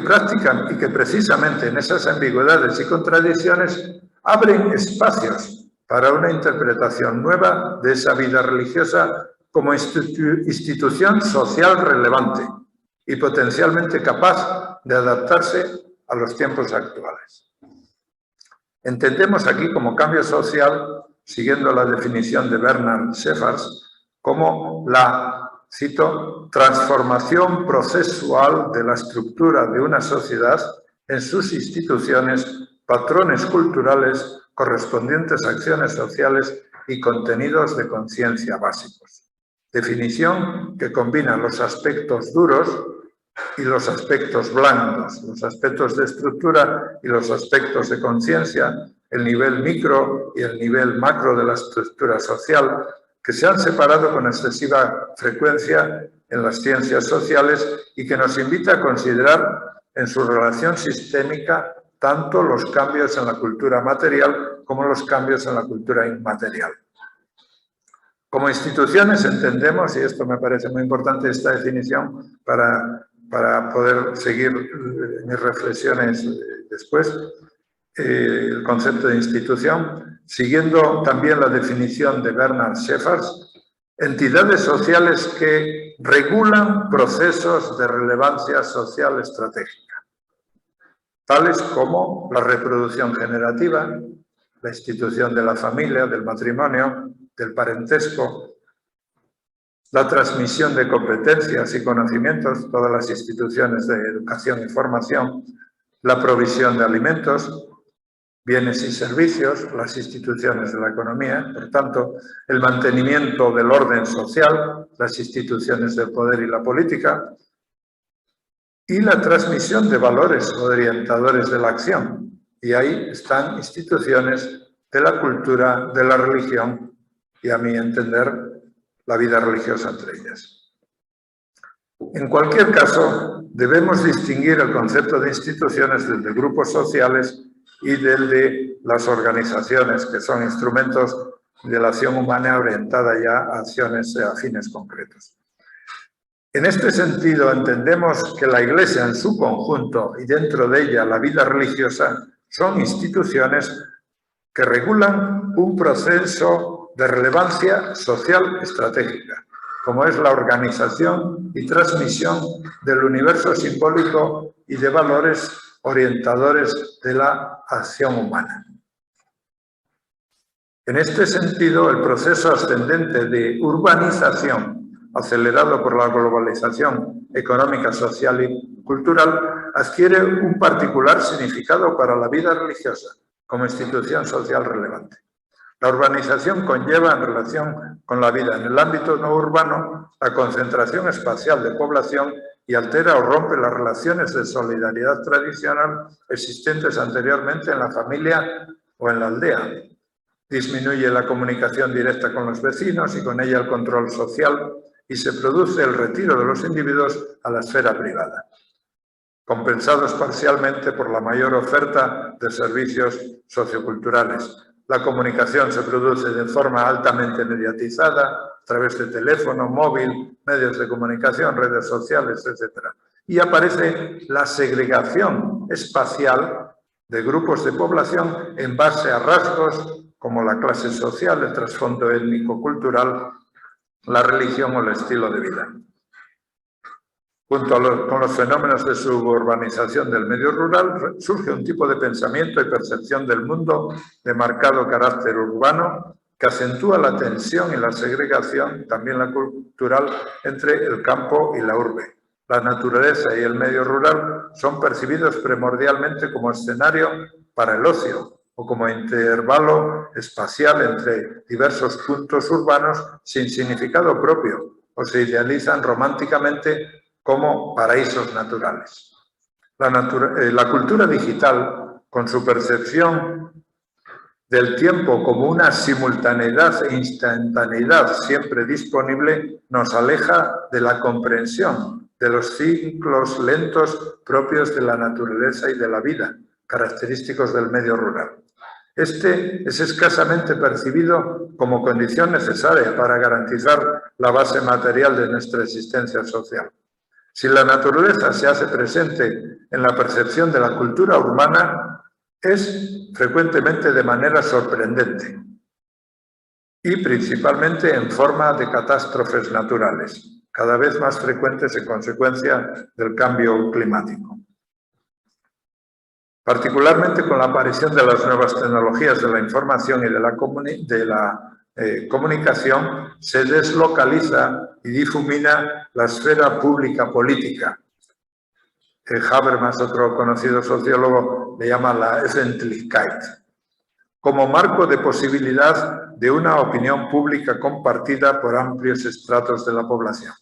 precisamente en esas ambigüedades y contradicciones abren espacios para una interpretación nueva de esa vida religiosa como institución social relevante, y potencialmente capaz de adaptarse a los tiempos actuales. Entendemos aquí como cambio social, siguiendo la definición de Bernard Schäfers, como la, cito, transformación procesual de la estructura de una sociedad en sus instituciones, patrones culturales, correspondientes acciones sociales y contenidos de conciencia básicos. Definición que combina los aspectos duros y los aspectos blandos, los aspectos de estructura y los aspectos de conciencia, el nivel micro y el nivel macro de la estructura social, que se han separado con excesiva frecuencia en las ciencias sociales y que nos invita a considerar en su relación sistémica tanto los cambios en la cultura material como los cambios en la cultura inmaterial. Como instituciones entendemos, y esto me parece muy importante esta definición para poder seguir mis reflexiones después, el concepto de institución, siguiendo también la definición de Bernard Schäfers, entidades sociales que regulan procesos de relevancia social estratégica, tales como la reproducción generativa, la institución de la familia, del matrimonio, del parentesco, la transmisión de competencias y conocimientos, todas las instituciones de educación y formación, la provisión de alimentos, bienes y servicios, las instituciones de la economía, por tanto, el mantenimiento del orden social, las instituciones del poder y la política, y la transmisión de valores orientadores de la acción. Y ahí están instituciones de la cultura, de la religión y, a mi entender, la vida religiosa entre ellas. En cualquier caso, debemos distinguir el concepto de instituciones del de grupos sociales y del de las organizaciones, que son instrumentos de la acción humana orientada ya a acciones a fines concretos. En este sentido, entendemos que la Iglesia en su conjunto y dentro de ella la vida religiosa son instituciones que regulan un proceso de relevancia social estratégica, como es la organización y transmisión del universo simbólico y de valores orientadores de la acción humana. En este sentido, el proceso ascendente de urbanización, acelerado por la globalización económica, social y cultural, adquiere un particular significado para la vida religiosa como institución social relevante. La urbanización conlleva, en relación con la vida en el ámbito no urbano, la concentración espacial de población y altera o rompe las relaciones de solidaridad tradicional existentes anteriormente en la familia o en la aldea. Disminuye la comunicación directa con los vecinos y con ella el control social y se produce el retiro de los individuos a la esfera privada, compensados parcialmente por la mayor oferta de servicios socioculturales. La comunicación se produce de forma altamente mediatizada a través de teléfono, móvil, medios de comunicación, redes sociales, etc. Y aparece la segregación espacial de grupos de población en base a rasgos como la clase social, el trasfondo étnico-cultural, la religión o el estilo de vida. Junto con los fenómenos de suburbanización del medio rural, surge un tipo de pensamiento y percepción del mundo de marcado carácter urbano que acentúa la tensión y la segregación, también la cultural, entre el campo y la urbe. La naturaleza y el medio rural son percibidos primordialmente como escenario para el ocio o como intervalo espacial entre diversos puntos urbanos sin significado propio o se idealizan románticamente como paraísos naturales. La cultura digital, con su percepción del tiempo como una simultaneidad e instantaneidad siempre disponible, nos aleja de la comprensión de los ciclos lentos propios de la naturaleza y de la vida, característicos del medio rural. Este es escasamente percibido como condición necesaria para garantizar la base material de nuestra existencia social. Si la naturaleza se hace presente en la percepción de la cultura urbana, es frecuentemente de manera sorprendente y principalmente en forma de catástrofes naturales, cada vez más frecuentes en consecuencia del cambio climático. Particularmente con la aparición de las nuevas tecnologías de la información y de la comunicación, se deslocaliza y difumina la esfera pública política. Habermas, otro conocido sociólogo, le llama la Öffentlichkeit, como marco de posibilidad de una opinión pública compartida por amplios estratos de la población.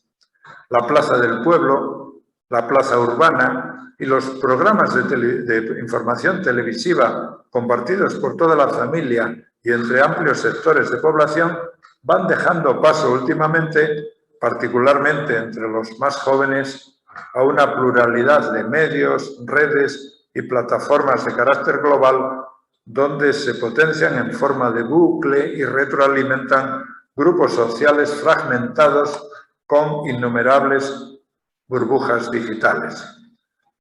La plaza del pueblo, la plaza urbana y los programas de información televisiva compartidos por toda la familia y entre amplios sectores de población van dejando paso últimamente, particularmente entre los más jóvenes, a una pluralidad de medios, redes y plataformas de carácter global donde se potencian en forma de bucle y retroalimentan grupos sociales fragmentados con innumerables burbujas digitales.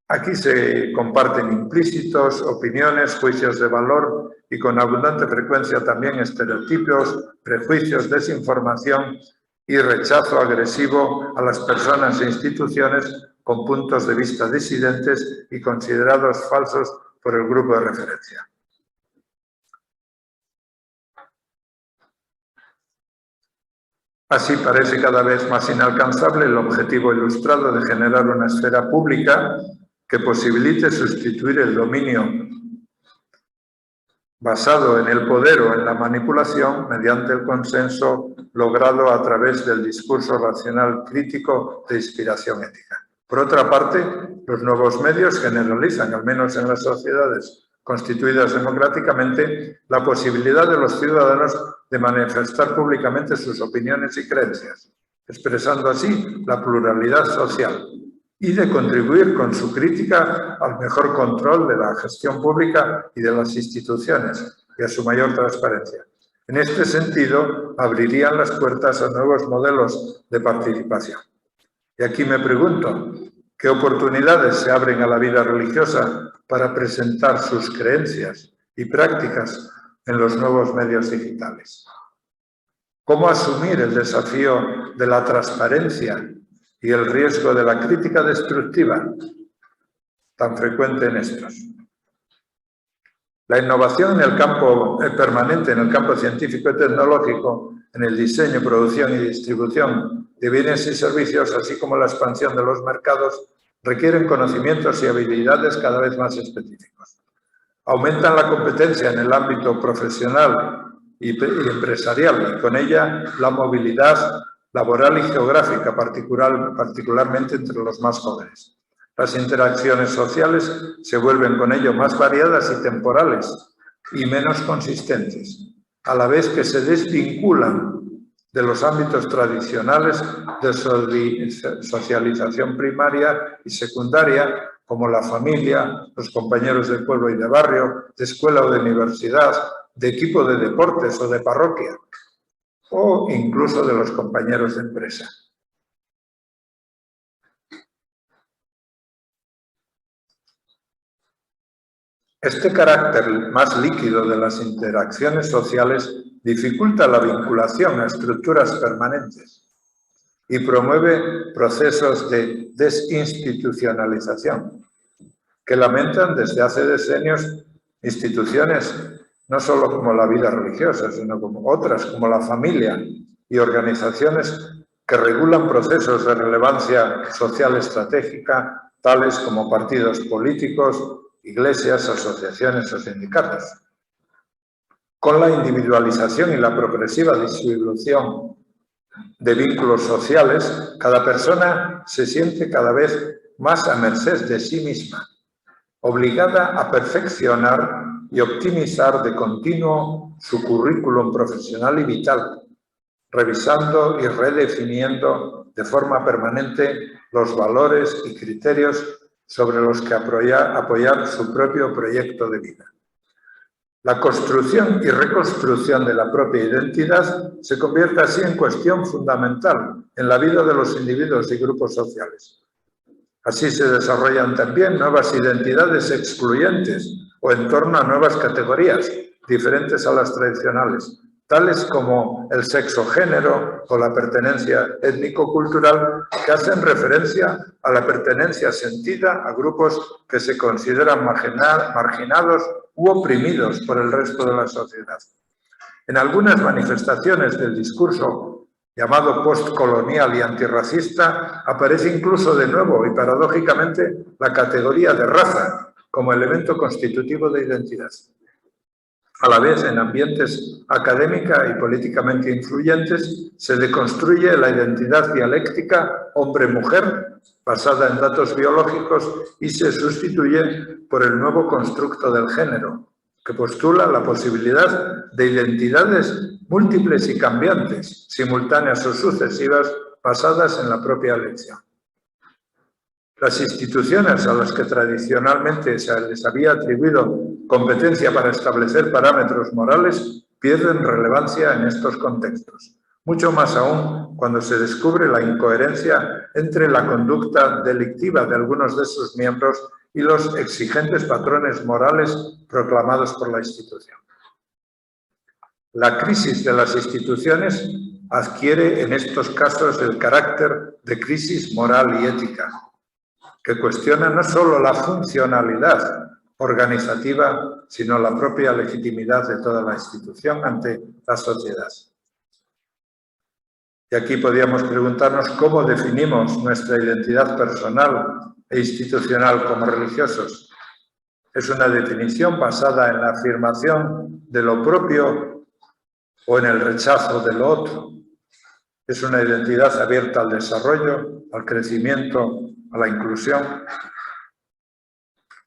Aquí se comparten implícitos, opiniones, juicios de valor y con abundante frecuencia también estereotipos, prejuicios, desinformación y rechazo agresivo a las personas e instituciones con puntos de vista disidentes y considerados falsos por el grupo de referencia. Así parece cada vez más inalcanzable el objetivo ilustrado de generar una esfera pública que posibilite sustituir el dominio basado en el poder o en la manipulación mediante el consenso logrado a través del discurso racional crítico de inspiración ética. Por otra parte, los nuevos medios generalizan, al menos en las sociedades constituidas democráticamente, la posibilidad de los ciudadanos de manifestar públicamente sus opiniones y creencias, expresando así la pluralidad social y de contribuir con su crítica al mejor control de la gestión pública y de las instituciones y a su mayor transparencia. En este sentido, abrirían las puertas a nuevos modelos de participación. Y aquí me pregunto, ¿qué oportunidades se abren a la vida religiosa para presentar sus creencias y prácticas en los nuevos medios digitales? ¿Cómo asumir el desafío de la transparencia y el riesgo de la crítica destructiva tan frecuente en estos? La innovación en el campo permanente, en el campo científico y tecnológico, en el diseño, producción y distribución de bienes y servicios, así como la expansión de los mercados, requieren conocimientos y habilidades cada vez más específicos. Aumentan la competencia en el ámbito profesional y empresarial y con ella la movilidad laboral y geográfica, particularmente entre los más jóvenes. Las interacciones sociales se vuelven con ello más variadas y temporales y menos consistentes, a la vez que se desvinculan de los ámbitos tradicionales de socialización primaria y secundaria, como la familia, los compañeros del pueblo y de barrio, de escuela o de universidad, de equipo de deportes o de parroquia, o incluso de los compañeros de empresa. Este carácter más líquido de las interacciones sociales dificulta la vinculación a estructuras permanentes y promueve procesos de desinstitucionalización que lamentan desde hace decenios instituciones no solo como la vida religiosa, sino como otras, como la familia y organizaciones que regulan procesos de relevancia social estratégica, tales como partidos políticos, iglesias, asociaciones o sindicatos. Con la individualización y la progresiva disolución de vínculos sociales, cada persona se siente cada vez más a merced de sí misma, obligada a perfeccionar y optimizar de continuo su currículum profesional y vital, revisando y redefiniendo de forma permanente los valores y criterios sobre los que apoyar su propio proyecto de vida. La construcción y reconstrucción de la propia identidad se convierte así en cuestión fundamental en la vida de los individuos y grupos sociales. Así se desarrollan también nuevas identidades excluyentes o en torno a nuevas categorías, diferentes a las tradicionales, tales como el sexo-género o la pertenencia étnico-cultural, que hacen referencia a la pertenencia sentida a grupos que se consideran marginados u oprimidos por el resto de la sociedad. En algunas manifestaciones del discurso llamado postcolonial y antirracista, aparece incluso de nuevo y paradójicamente la categoría de raza como elemento constitutivo de identidad. A la vez, en ambientes académica y políticamente influyentes, se deconstruye la identidad dialéctica hombre-mujer, basada en datos biológicos, y se sustituye por el nuevo constructo del género, que postula la posibilidad de identidades múltiples y cambiantes, simultáneas o sucesivas, basadas en la propia elección. Las instituciones a las que tradicionalmente se les había atribuido competencia para establecer parámetros morales pierden relevancia en estos contextos, mucho más aún cuando se descubre la incoherencia entre la conducta delictiva de algunos de sus miembros y los exigentes patrones morales proclamados por la institución. La crisis de las instituciones adquiere en estos casos el carácter de crisis moral y ética, que cuestiona no solo la funcionalidad organizativa, sino la propia legitimidad de toda la institución ante la sociedad. Y aquí podríamos preguntarnos cómo definimos nuestra identidad personal e institucional como religiosos. ¿Es una definición basada en la afirmación de lo propio o en el rechazo de lo otro? ¿Es una identidad abierta al desarrollo, al crecimiento, a la inclusión?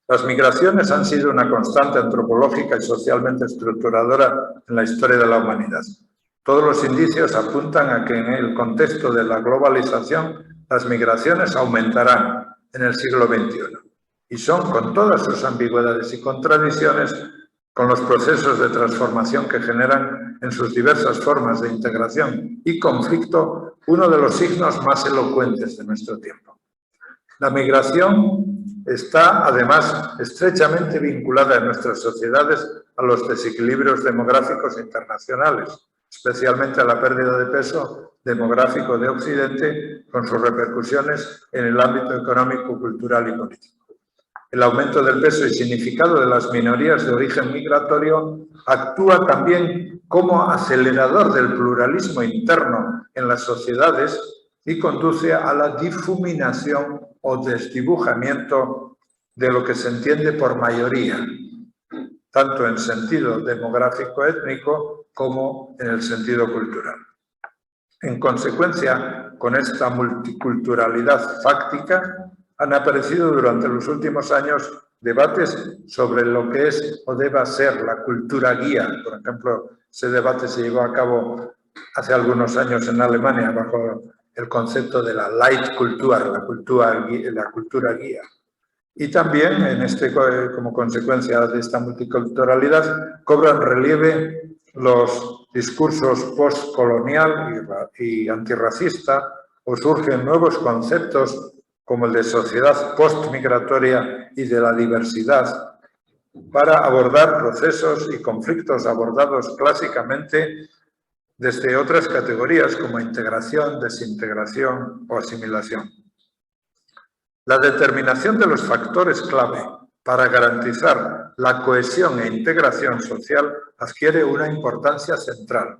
Las migraciones han sido una constante antropológica y socialmente estructuradora en la historia de la humanidad. Todos los indicios apuntan a que en el contexto de la globalización las migraciones aumentarán en el siglo XXI y son, con todas sus ambigüedades y contradicciones, con los procesos de transformación que generan en sus diversas formas de integración y conflicto, uno de los signos más elocuentes de nuestro tiempo. La migración está, además, estrechamente vinculada en nuestras sociedades a los desequilibrios demográficos internacionales, especialmente a la pérdida de peso demográfico de Occidente, con sus repercusiones en el ámbito económico, cultural y político. El aumento del peso y significado de las minorías de origen migratorio actúa también como acelerador del pluralismo interno en las sociedades y conduce a la difuminación o desdibujamiento de lo que se entiende por mayoría, tanto en sentido demográfico étnico como en el sentido cultural. En consecuencia, con esta multiculturalidad fáctica, han aparecido durante los últimos años debates sobre lo que es o deba ser la cultura guía. Por ejemplo, ese debate se llevó a cabo hace algunos años en Alemania bajo el concepto de la Leitkultur, la cultura guía. Y también, como consecuencia de esta multiculturalidad, cobran relieve los discursos postcolonial y antirracista, o surgen nuevos conceptos como el de sociedad postmigratoria y de la diversidad, para abordar procesos y conflictos abordados clásicamente desde otras categorías como integración, desintegración o asimilación. La determinación de los factores clave para garantizar la cohesión e integración social adquiere una importancia central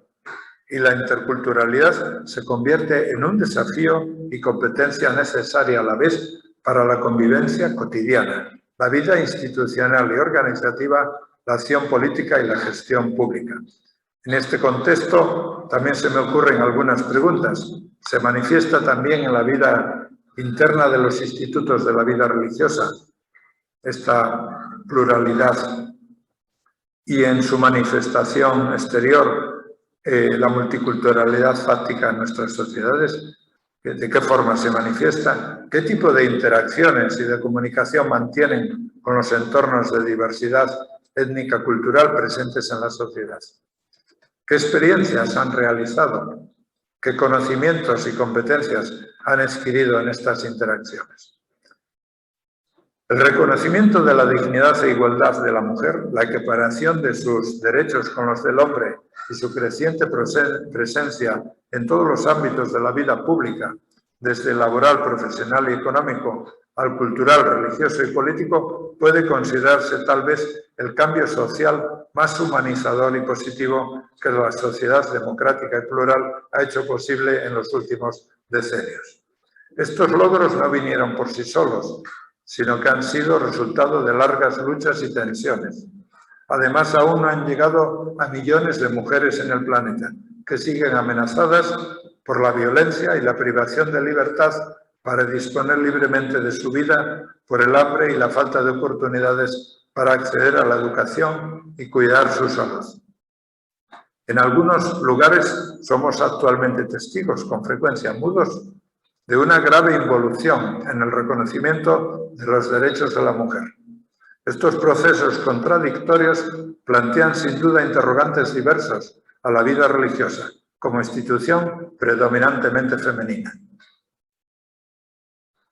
y la interculturalidad se convierte en un desafío y competencia necesaria a la vez para la convivencia cotidiana, la vida institucional y organizativa, la acción política y la gestión pública. En este contexto también se me ocurren algunas preguntas. ¿Se manifiesta también en la vida interna de los institutos de la vida religiosa esta pluralidad y en su manifestación exterior la multiculturalidad fáctica en nuestras sociedades? ¿De qué forma se manifiesta? ¿Qué tipo de interacciones y de comunicación mantienen con los entornos de diversidad étnica cultural presentes en la sociedad? ¿Qué experiencias han realizado? ¿Qué conocimientos y competencias han adquirido en estas interacciones? El reconocimiento de la dignidad e igualdad de la mujer, la equiparación de sus derechos con los del hombre y su creciente presencia en todos los ámbitos de la vida pública, desde el laboral, profesional y económico al cultural, religioso y político, puede considerarse tal vez el cambio social más humanizador y positivo que la sociedad democrática y plural ha hecho posible en los últimos decenios. Estos logros no vinieron por sí solos, sino que han sido resultado de largas luchas y tensiones. Además, aún no han llegado a millones de mujeres en el planeta, que siguen amenazadas por la violencia y la privación de libertad para disponer libremente de su vida, por el hambre y la falta de oportunidades para acceder a la educación y cuidar su salud. En algunos lugares somos actualmente testigos, con frecuencia mudos, de una grave involución en el reconocimiento de los derechos de la mujer. Estos procesos contradictorios plantean sin duda interrogantes diversos a la vida religiosa, como institución predominantemente femenina.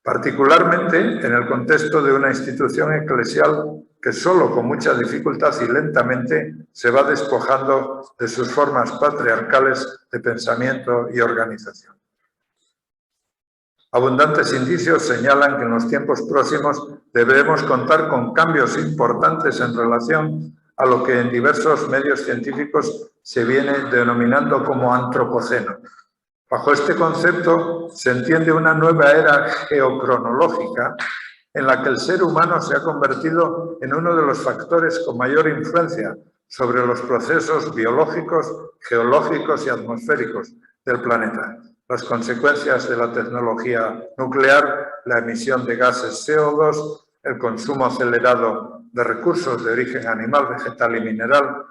Particularmente en el contexto de una institución eclesial que solo con mucha dificultad y lentamente se va despojando de sus formas patriarcales de pensamiento y organización. Abundantes indicios señalan que en los tiempos próximos deberemos contar con cambios importantes en relación a lo que en diversos medios científicos se viene denominando como antropoceno. Bajo este concepto se entiende una nueva era geocronológica en la que el ser humano se ha convertido en uno de los factores con mayor influencia sobre los procesos biológicos, geológicos y atmosféricos del planeta. Las consecuencias de la tecnología nuclear, la emisión de gases CO2, el consumo acelerado de recursos de origen animal, vegetal y mineral,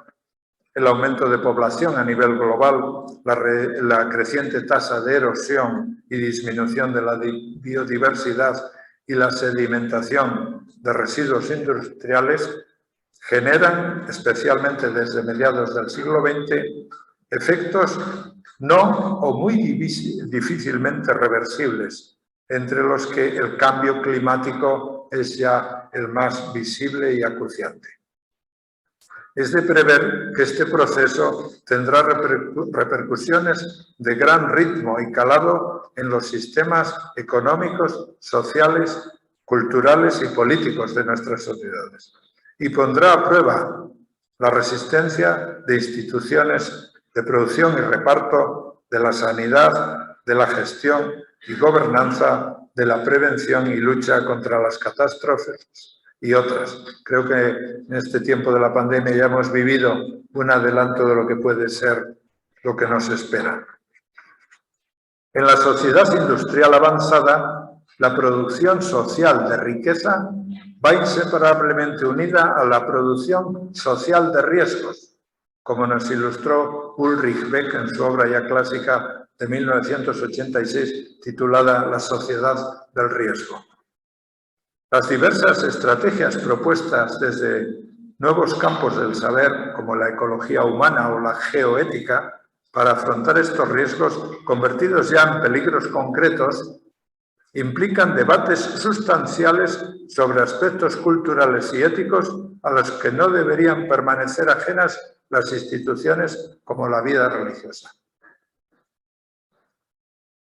el aumento de población a nivel global, la creciente tasa de erosión y disminución de la biodiversidad y la sedimentación de residuos industriales generan, especialmente desde mediados del siglo XX, efectos no o muy difícilmente reversibles, entre los que el cambio climático es ya el más visible y acuciante. Es de prever que este proceso tendrá repercusiones de gran ritmo y calado en los sistemas económicos, sociales, culturales y políticos de nuestras sociedades y pondrá a prueba la resistencia de instituciones de producción y reparto, de la sanidad, de la gestión y gobernanza, de la prevención y lucha contra las catástrofes y otras. Creo que en este tiempo de la pandemia ya hemos vivido un adelanto de lo que puede ser lo que nos espera. En la sociedad industrial avanzada, la producción social de riqueza va inseparablemente unida a la producción social de riesgos, como nos ilustró Ulrich Beck en su obra ya clásica de 1986 titulada La sociedad del riesgo. Las diversas estrategias propuestas desde nuevos campos del saber, como la ecología humana o la geoética, para afrontar estos riesgos convertidos ya en peligros concretos, implican debates sustanciales sobre aspectos culturales y éticos a los que no deberían permanecer ajenas las instituciones como la vida religiosa.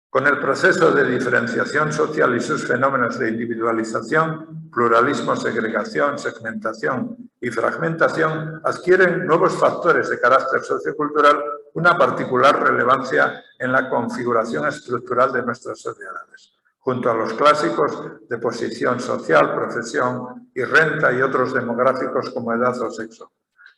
Con el proceso de diferenciación social y sus fenómenos de individualización, pluralismo, segregación, segmentación y fragmentación, adquieren nuevos factores de carácter sociocultural una particular relevancia en la configuración estructural de nuestras sociedades, junto a los clásicos de posición social, profesión y renta y otros demográficos como edad o sexo.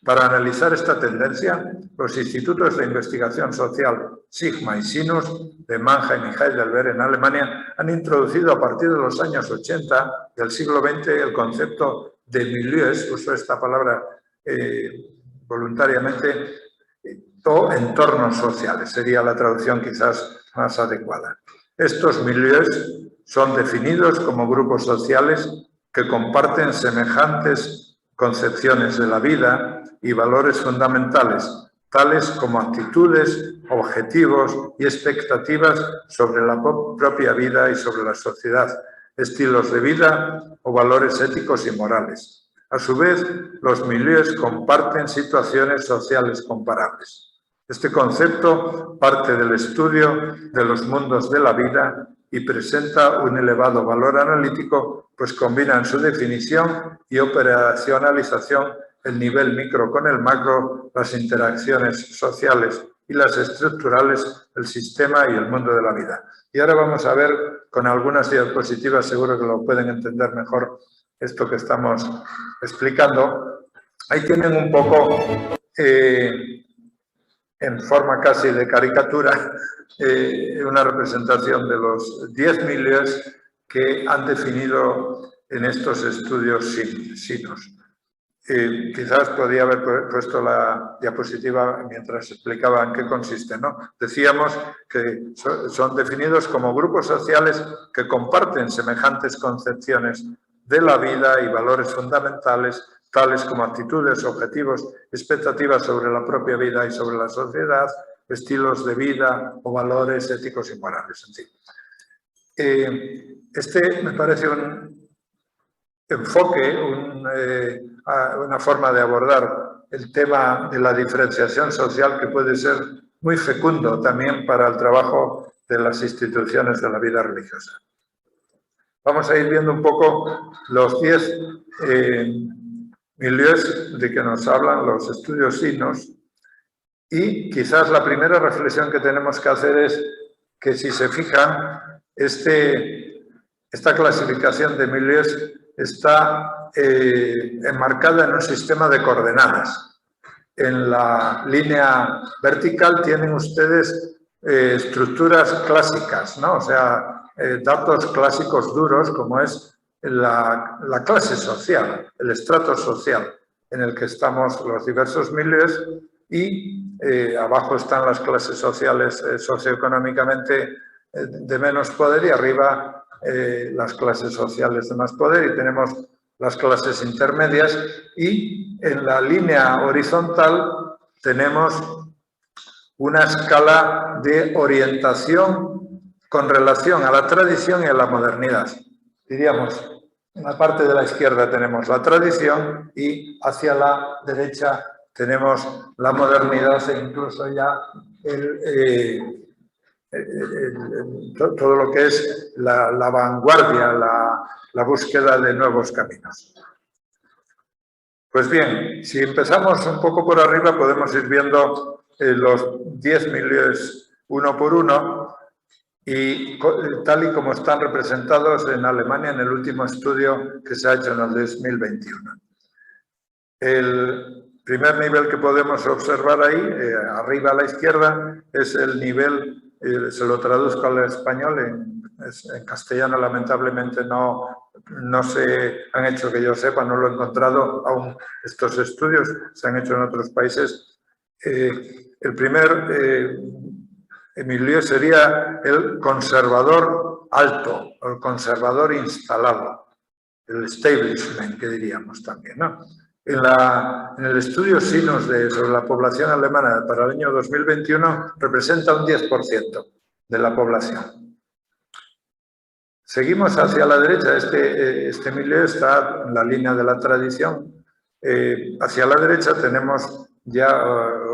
Para analizar esta tendencia, los institutos de investigación social Sigma y Sinus de Mannheim y Heidelberg en Alemania han introducido a partir de los años 80 del siglo XX el concepto de milieus, uso esta palabra voluntariamente, o entornos sociales, sería la traducción quizás más adecuada. Estos milieus son definidos como grupos sociales que comparten semejantes concepciones de la vida y valores fundamentales, tales como actitudes, objetivos y expectativas sobre la propia vida y sobre la sociedad, estilos de vida o valores éticos y morales. A su vez, los milieus comparten situaciones sociales comparables. Este concepto parte del estudio de los mundos de la vida y presenta un elevado valor analítico, pues combina en su definición y operacionalización el nivel micro con el macro, las interacciones sociales y las estructurales, el sistema y el mundo de la vida. Y ahora vamos a ver con algunas diapositivas, seguro que lo pueden entender mejor esto que estamos explicando. Ahí tienen un poco, en forma casi de caricatura, una representación de los 10 milieus que han definido en estos estudios sinos. Quizás podría haber puesto la diapositiva mientras explicaba en qué consiste, ¿no? Decíamos que son definidos como grupos sociales que comparten semejantes concepciones de la vida y valores fundamentales, tales como actitudes, objetivos, expectativas sobre la propia vida y sobre la sociedad, estilos de vida o valores éticos y morales. En fin. Este me parece un enfoque, una forma de abordar el tema de la diferenciación social que puede ser muy fecundo también para el trabajo de las instituciones de la vida religiosa. Vamos a ir viendo un poco los 10 milieus de que nos hablan los estudios sinos, y quizás la primera reflexión que tenemos que hacer es que, si se fijan, esta clasificación de milieus está enmarcada en un sistema de coordenadas. En la línea vertical tienen ustedes estructuras clásicas, ¿no? O sea, datos clásicos duros, como es la clase social, el estrato social en el que estamos los diversos milieus, y abajo están las clases sociales socioeconómicamente de menos poder, y arriba las clases sociales de más poder, y tenemos las clases intermedias, y en la línea horizontal tenemos una escala de orientación con relación a la tradición y a la modernidad. Diríamos, en la parte de la izquierda tenemos la tradición y hacia la derecha tenemos la modernidad e incluso ya todo lo que es la vanguardia, la búsqueda de nuevos caminos. Pues bien, si empezamos un poco por arriba, podemos ir viendo los 10 milieus uno por uno, y tal y como están representados en Alemania en el último estudio que se ha hecho en el 2021. El primer nivel que podemos observar ahí, arriba a la izquierda, es el nivel, se lo traduzco al español, en castellano lamentablemente no se han hecho, que yo sepa, no lo he encontrado aún. Estos estudios se han hecho en otros países. El primer milieu sería el conservador alto, el conservador instalado, el establishment, que diríamos también, ¿no? En el estudio Sinos sobre la población alemana para el año 2021 representa un 10% de la población. Seguimos hacia la derecha, este milieu está en la línea de la tradición. Hacia la derecha tenemos ya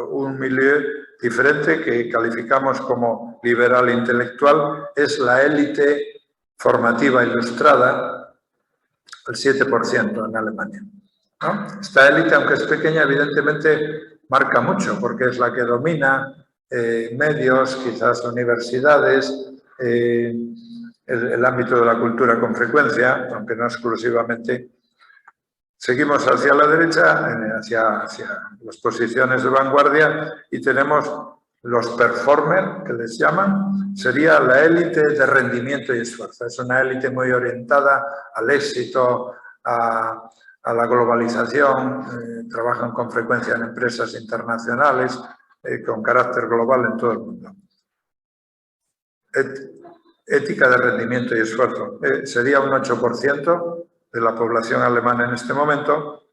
un milieu diferente que calificamos como liberal intelectual, es la élite formativa ilustrada, el 7% en Alemania, ¿no? Esta élite, aunque es pequeña, evidentemente marca mucho, porque es la que domina medios, quizás universidades, el ámbito de la cultura con frecuencia, aunque no exclusivamente. Seguimos hacia la derecha, hacia las posiciones de vanguardia, y tenemos los performers, que les llaman. Sería la élite de rendimiento y esfuerzo. Es una élite muy orientada al éxito, a la globalización, trabajan con frecuencia en empresas internacionales, con carácter global en todo el mundo. Ética de rendimiento y esfuerzo. Sería un 8% de la población alemana en este momento.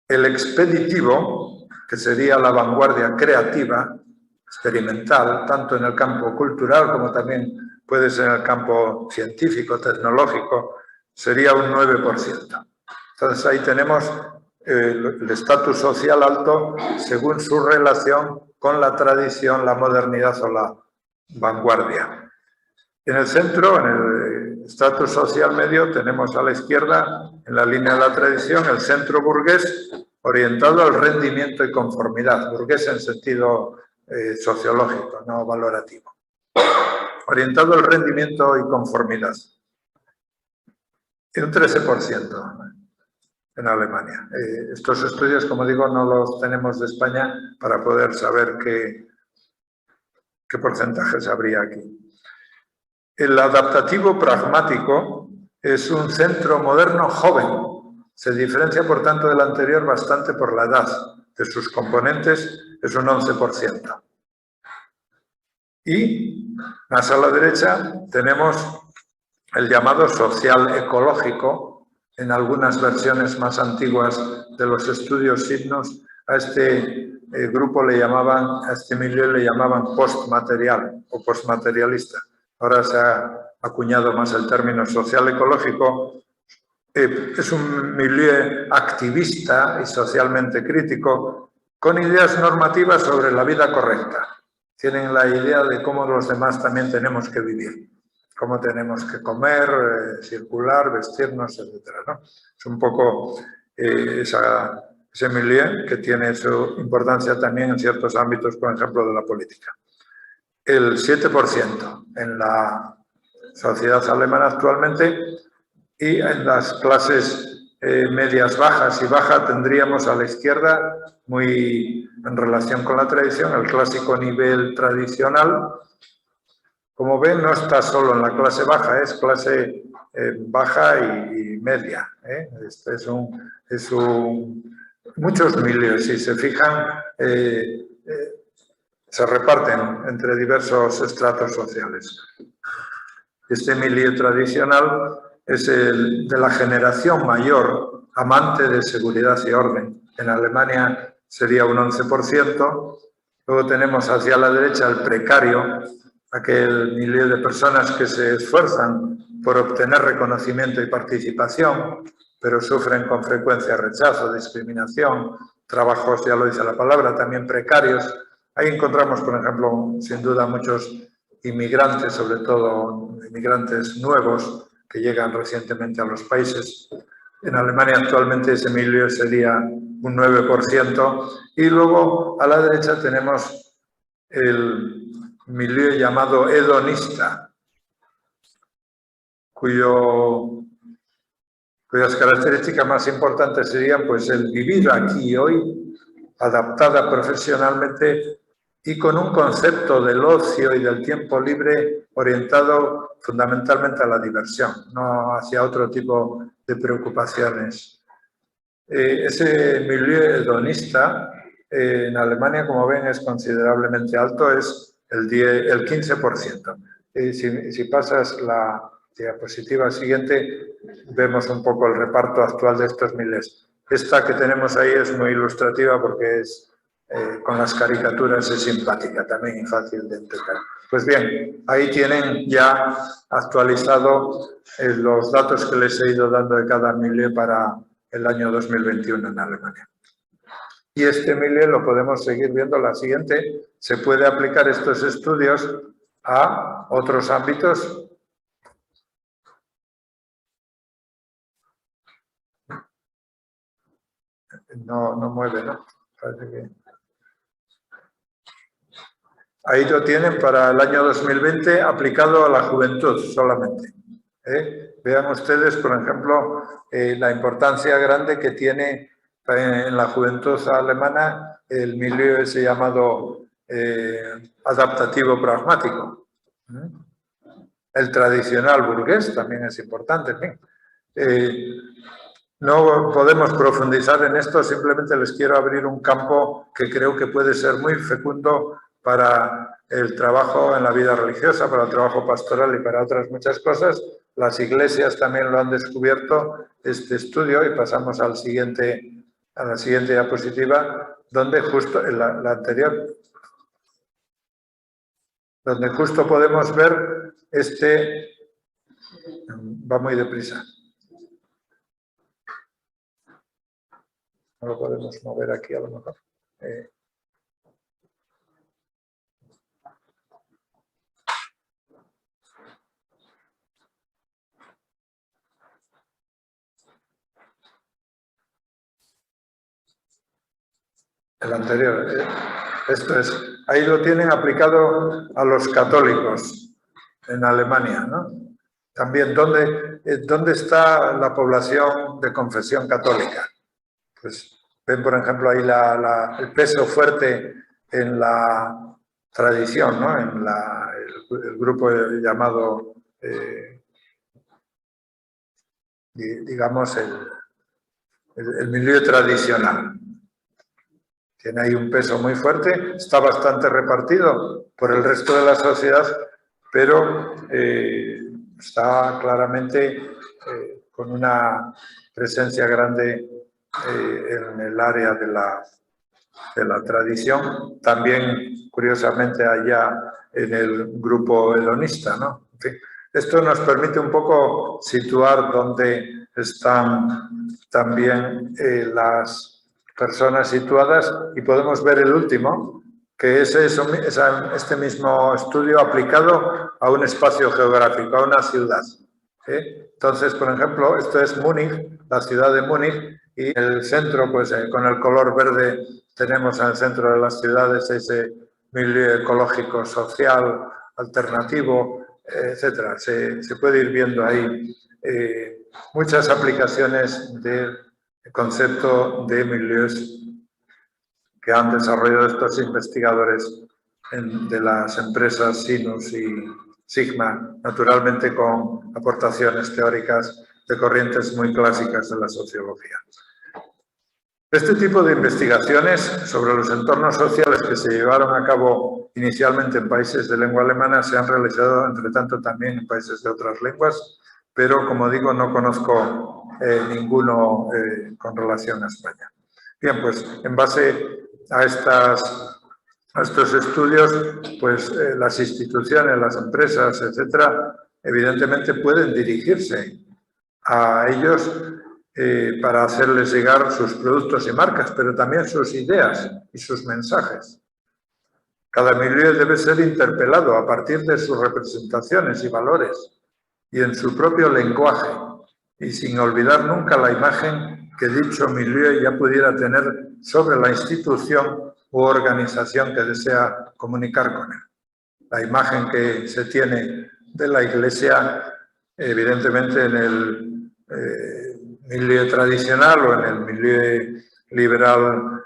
El expeditivo, que sería la vanguardia creativa, experimental, tanto en el campo cultural como también puede ser en el campo científico, tecnológico, sería un 9%. Entonces ahí tenemos el estatus social alto según su relación con la tradición, la modernidad o la vanguardia. En el centro, en el estatus social medio, tenemos a la izquierda, en la línea de la tradición, el centro burgués orientado al rendimiento y conformidad, burgués en sentido sociológico, no valorativo. Orientado al rendimiento y conformidad. Un 13% en Alemania. Estos estudios, como digo, no los tenemos de España para poder saber qué porcentajes habría aquí. El adaptativo pragmático es un centro moderno joven. Se diferencia, por tanto, del anterior bastante por la edad de sus componentes, es un 11%. Y más a la derecha tenemos el llamado social ecológico. En algunas versiones más antiguas de los estudios signos, a este grupo le llamaban, a este milieu le llamaban postmaterial o postmaterialista. Ahora se ha acuñado más el término social ecológico. Es un milieu activista y socialmente crítico con ideas normativas sobre la vida correcta. Tienen la idea de cómo los demás también tenemos que vivir, cómo tenemos que comer, circular, vestirnos, etc., ¿no? Es un poco ese milieu que tiene su importancia también en ciertos ámbitos, por ejemplo, de la política. El 7% en la sociedad alemana actualmente, y en las clases medias bajas y baja tendríamos a la izquierda, muy en relación con la tradición, el clásico nivel tradicional. Como ven, no está solo en la clase baja, es clase baja y media. Este es muchos milieus, si se fijan, se reparten entre diversos estratos sociales. Este milieu tradicional es el de la generación mayor, amante de seguridad y orden. En Alemania sería un 11%. Luego tenemos hacia la derecha el precario, aquel milieu de personas que se esfuerzan por obtener reconocimiento y participación, pero sufren con frecuencia rechazo, discriminación, trabajos, ya lo dice la palabra, también precarios. Ahí encontramos, por ejemplo, sin duda muchos inmigrantes, sobre todo inmigrantes nuevos que llegan recientemente a los países. En Alemania actualmente ese milieu sería un 9%. Y luego a la derecha tenemos el milieu llamado hedonista, cuyas características más importantes serían pues el vivir aquí y hoy, adaptada profesionalmente y con un concepto del ocio y del tiempo libre orientado fundamentalmente a la diversión, no hacia otro tipo de preocupaciones. Ese milieu hedonista en Alemania, como ven, es considerablemente alto, es el 15%. Si pasas la diapositiva siguiente, vemos un poco el reparto actual de estos milieus. Esta que tenemos ahí es muy ilustrativa porque es con las caricaturas es simpática también y fácil de entender. Pues bien, ahí tienen ya actualizado los datos que les he ido dando de cada milieu para el año 2021 en Alemania. Y este milieu lo podemos seguir viendo. La siguiente, se puede aplicar estos estudios a otros ámbitos. No mueve, ¿no? Parece que... Ahí lo tienen para el año 2020 aplicado a la juventud solamente. Vean ustedes, por ejemplo, la importancia grande que tiene en la juventud alemana el milieu ese llamado adaptativo pragmático. El tradicional burgués también es importante. No podemos profundizar en esto, simplemente les quiero abrir un campo que creo que puede ser muy fecundo para el trabajo en la vida religiosa, para el trabajo pastoral y para otras muchas cosas. Las iglesias también lo han descubierto, este estudio, y pasamos a la siguiente diapositiva, donde justo en la anterior, donde justo podemos ver este va muy deprisa. No lo podemos mover aquí a lo mejor. El anterior. Esto es, ahí lo tienen aplicado a los católicos en Alemania, ¿no? También, ¿dónde está la población de confesión católica? Pues ven, por ejemplo, ahí el peso fuerte en la tradición, ¿no? En el grupo llamado, digamos, el milieu tradicional. Tiene ahí un peso muy fuerte, está bastante repartido por el resto de la sociedad, pero está claramente con una presencia grande en el área de la tradición, también curiosamente allá en el grupo hedonista, ¿no? En fin, esto nos permite un poco situar dónde están también las personas situadas, y podemos ver el último, que es este mismo estudio aplicado a un espacio geográfico, a una ciudad. Entonces, por ejemplo, esto es Múnich, la ciudad de Múnich, y en el centro, pues con el color verde, tenemos en el centro de las ciudades ese milieu ecológico, social, alternativo, etcétera. Se puede ir viendo ahí muchas aplicaciones del concepto de milieus que han desarrollado estos investigadores de las empresas Sinus y Sigma, naturalmente con aportaciones teóricas de corrientes muy clásicas de la sociología. Este tipo de investigaciones sobre los entornos sociales que se llevaron a cabo inicialmente en países de lengua alemana se han realizado, entre tanto, también en países de otras lenguas, pero, como digo, no conozco ninguno con relación a España. Bien, pues en base a estos estudios, pues las instituciones, las empresas, etcétera, evidentemente pueden dirigirse a ellos para hacerles llegar sus productos y marcas, pero también sus ideas y sus mensajes. Cada milieu debe ser interpelado a partir de sus representaciones y valores y en su propio lenguaje, y sin olvidar nunca la imagen que dicho milieu ya pudiera tener sobre la institución u organización que desea comunicar con él. La imagen que se tiene de la Iglesia, evidentemente en el milieu tradicional o en el milieu liberal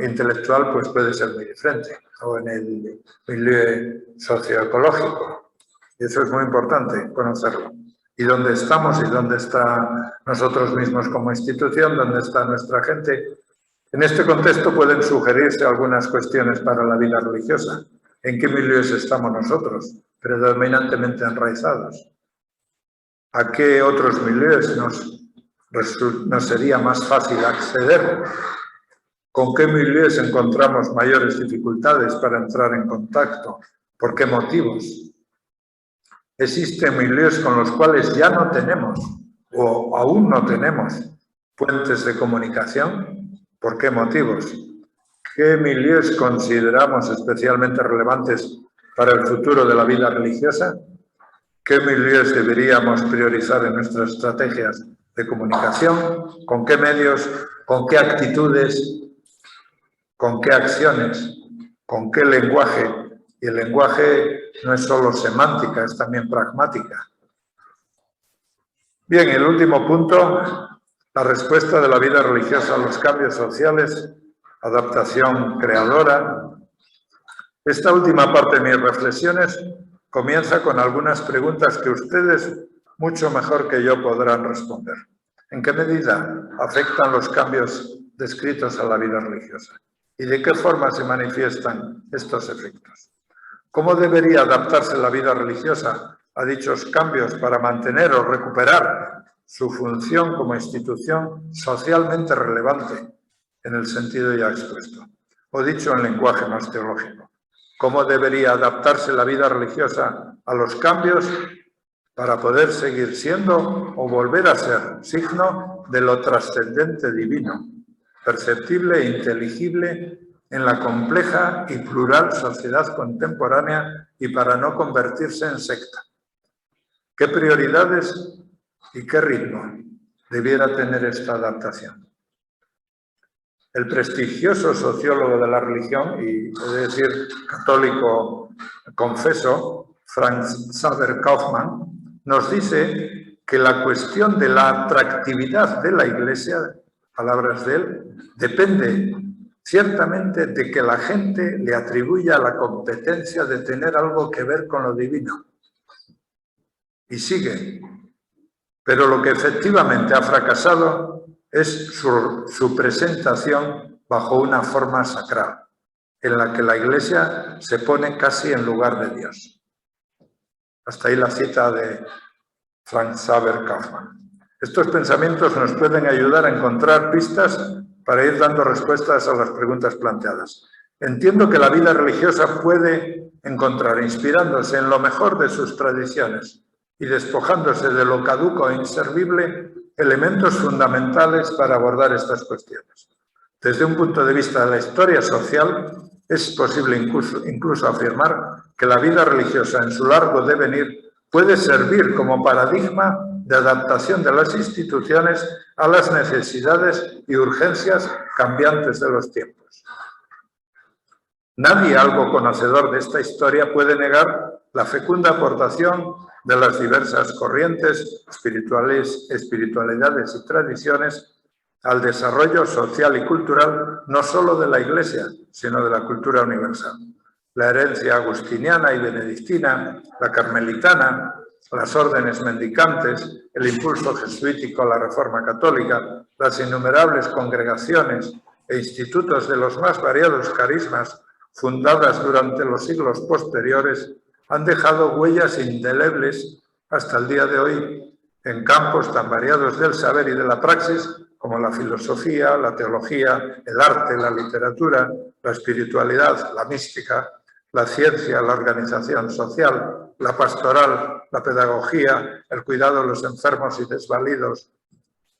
intelectual, pues puede ser muy diferente, o en el milieu socioecológico. Y eso es muy importante conocerlo. Y dónde estamos y dónde está nosotros mismos como institución, dónde está nuestra gente. En este contexto pueden sugerirse algunas cuestiones para la vida religiosa. ¿En qué milieus estamos nosotros, predominantemente enraizados? ¿A qué otros milieus nos sería más fácil acceder? ¿Con qué milieus encontramos mayores dificultades para entrar en contacto? ¿Por qué motivos? ¿Existen milieus con los cuales ya no tenemos o aún no tenemos puentes de comunicación? ¿Por qué motivos? ¿Qué milieus consideramos especialmente relevantes para el futuro de la vida religiosa? ¿Qué milieus deberíamos priorizar en nuestras estrategias de comunicación? ¿Con qué medios? ¿Con qué actitudes? ¿Con qué acciones? ¿Con qué lenguaje? Y el lenguaje no es solo semántica, es también pragmática. Bien, el último punto, la respuesta de la vida religiosa a los cambios sociales, adaptación creadora. Esta última parte de mis reflexiones comienza con algunas preguntas que ustedes mucho mejor que yo podrán responder. ¿En qué medida afectan los cambios descritos a la vida religiosa? ¿Y de qué forma se manifiestan estos efectos? ¿Cómo debería adaptarse la vida religiosa a dichos cambios para mantener o recuperar su función como institución socialmente relevante en el sentido ya expuesto? O dicho en lenguaje más teológico, cómo debería adaptarse la vida religiosa a los cambios para poder seguir siendo o volver a ser signo de lo trascendente divino, perceptible e inteligible en la compleja y plural sociedad contemporánea y para no convertirse en secta. ¿Qué prioridades y qué ritmo debiera tener esta adaptación? El prestigioso sociólogo de la religión, y es decir, católico confeso, Franz Xaver Kaufmann, nos dice que la cuestión de la atractividad de la Iglesia, palabras de él, depende ciertamente de que la gente le atribuya la competencia de tener algo que ver con lo divino. Y sigue, pero lo que efectivamente ha fracasado es su presentación bajo una forma sacral, en la que la Iglesia se pone casi en lugar de Dios. Hasta ahí la cita de Franz Xaver Kaufmann. Estos pensamientos nos pueden ayudar a encontrar pistas para ir dando respuestas a las preguntas planteadas. Entiendo que la vida religiosa puede encontrar, inspirándose en lo mejor de sus tradiciones y despojándose de lo caduco e inservible, elementos fundamentales para abordar estas cuestiones. Desde un punto de vista de la historia social, es posible incluso afirmar que la vida religiosa en su largo devenir puede servir como paradigma de adaptación de las instituciones a las necesidades y urgencias cambiantes de los tiempos. Nadie algo conocedor de esta historia puede negar la fecunda aportación de las diversas corrientes, espiritualidades y tradiciones al desarrollo social y cultural no solo de la Iglesia, sino de la cultura universal. La herencia agustiniana y benedictina, la carmelitana, las órdenes mendicantes, el impulso jesuítico a la Reforma Católica, las innumerables congregaciones e institutos de los más variados carismas fundadas durante los siglos posteriores han dejado huellas indelebles hasta el día de hoy en campos tan variados del saber y de la praxis como la filosofía, la teología, el arte, la literatura, la espiritualidad, la mística, la ciencia, la organización social, la pastoral, la pedagogía, el cuidado de los enfermos y desvalidos,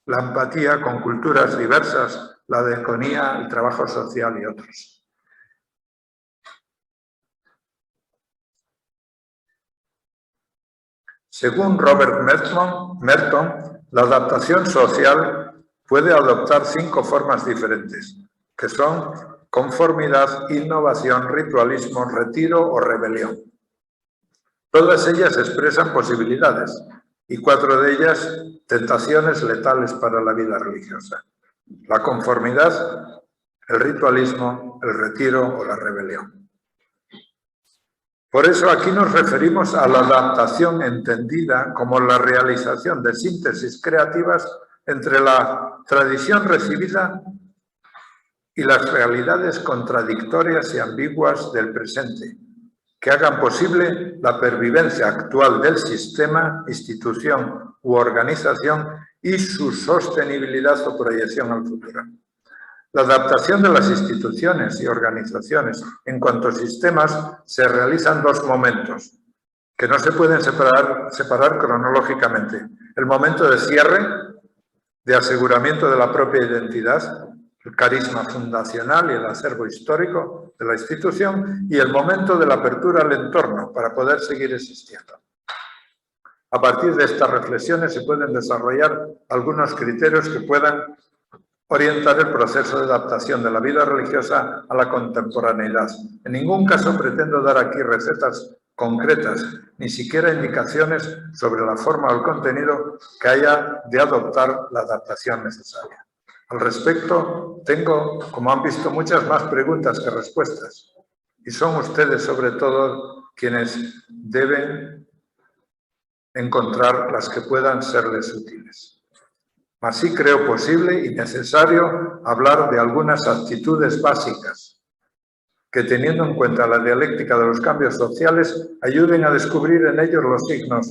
la empatía con culturas diversas, la diaconía, el trabajo social y otros. Según Robert Merton, la adaptación social puede adoptar 5 formas diferentes, que son conformidad, innovación, ritualismo, retiro o rebelión. Todas ellas expresan posibilidades y 4 de ellas tentaciones letales para la vida religiosa. La conformidad, el ritualismo, el retiro o la rebelión. Por eso aquí nos referimos a la adaptación entendida como la realización de síntesis creativas entre la tradición recibida y las realidades contradictorias y ambiguas del presente, que hagan posible la pervivencia actual del sistema, institución u organización y su sostenibilidad o proyección al futuro. La adaptación de las instituciones y organizaciones en cuanto a sistemas se realiza en 2 momentos, que no se pueden separar cronológicamente. El momento de cierre, de aseguramiento de la propia identidad, el carisma fundacional y el acervo histórico de la institución, y el momento de la apertura al entorno para poder seguir existiendo. A partir de estas reflexiones se pueden desarrollar algunos criterios que puedan orientar el proceso de adaptación de la vida religiosa a la contemporaneidad. En ningún caso pretendo dar aquí recetas concretas, ni siquiera indicaciones sobre la forma o el contenido que haya de adoptar la adaptación necesaria. Al respecto, tengo, como han visto, muchas más preguntas que respuestas, y son ustedes, sobre todo, quienes deben encontrar las que puedan serles útiles. Mas sí creo posible y necesario hablar de algunas actitudes básicas que, teniendo en cuenta la dialéctica de los cambios sociales, ayuden a descubrir en ellos los signos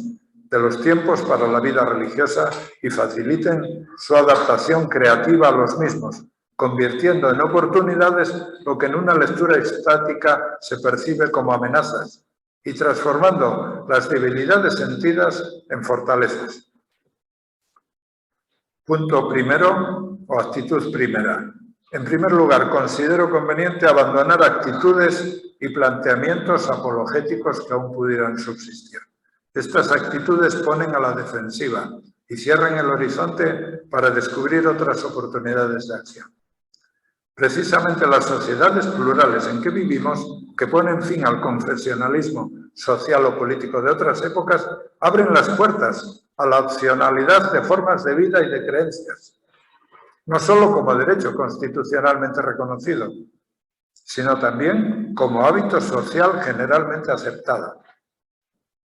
de los tiempos para la vida religiosa y faciliten su adaptación creativa a los mismos, convirtiendo en oportunidades lo que en una lectura estática se percibe como amenazas y transformando las debilidades sentidas en fortalezas. Punto primero o actitud primera. En primer lugar, considero conveniente abandonar actitudes y planteamientos apologéticos que aún pudieran subsistir. Estas actitudes ponen a la defensiva y cierran el horizonte para descubrir otras oportunidades de acción. Precisamente las sociedades plurales en que vivimos, que ponen fin al confesionalismo social o político de otras épocas, abren las puertas a la opcionalidad de formas de vida y de creencias, no solo como derecho constitucionalmente reconocido, sino también como hábito social generalmente aceptado.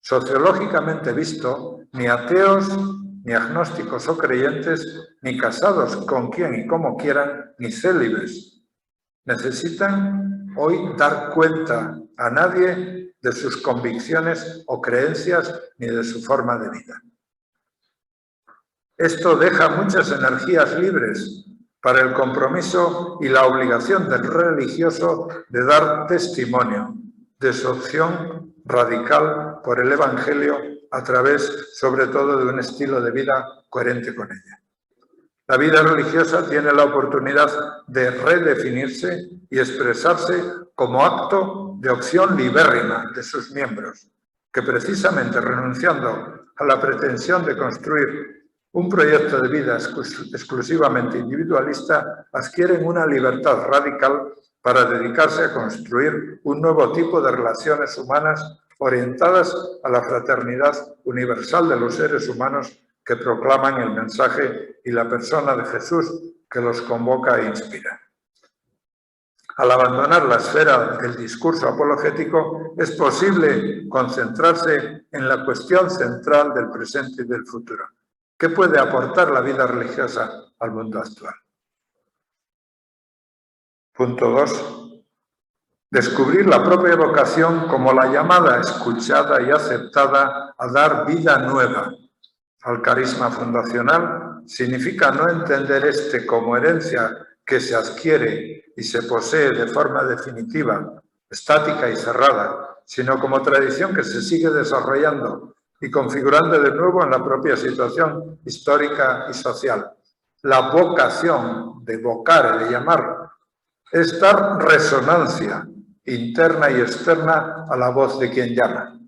Sociológicamente visto, ni ateos, ni agnósticos o creyentes, ni casados con quien y como quieran, ni célibes, necesitan hoy dar cuenta a nadie de sus convicciones o creencias ni de su forma de vida. Esto deja muchas energías libres para el compromiso y la obligación del religioso de dar testimonio de su opción radical por el Evangelio a través, sobre todo, de un estilo de vida coherente con ella. La vida religiosa tiene la oportunidad de redefinirse y expresarse como acto de opción libérrima de sus miembros, que precisamente renunciando a la pretensión de construir un proyecto de vida exclusivamente individualista, adquieren una libertad radical para dedicarse a construir un nuevo tipo de relaciones humanas orientadas a la fraternidad universal de los seres humanos que proclaman el mensaje y la persona de Jesús que los convoca e inspira. Al abandonar la esfera del discurso apologético, es posible concentrarse en la cuestión central del presente y del futuro. ¿Qué puede aportar la vida religiosa al mundo actual? Punto 2. Descubrir la propia vocación como la llamada escuchada y aceptada a dar vida nueva al carisma fundacional significa no entender este como herencia que se adquiere y se posee de forma definitiva, estática y cerrada, sino como tradición que se sigue desarrollando y configurando de nuevo en la propia situación histórica y social. La vocación de vocar, de llamar, es dar resonancia interna y externa a la voz de quien llama.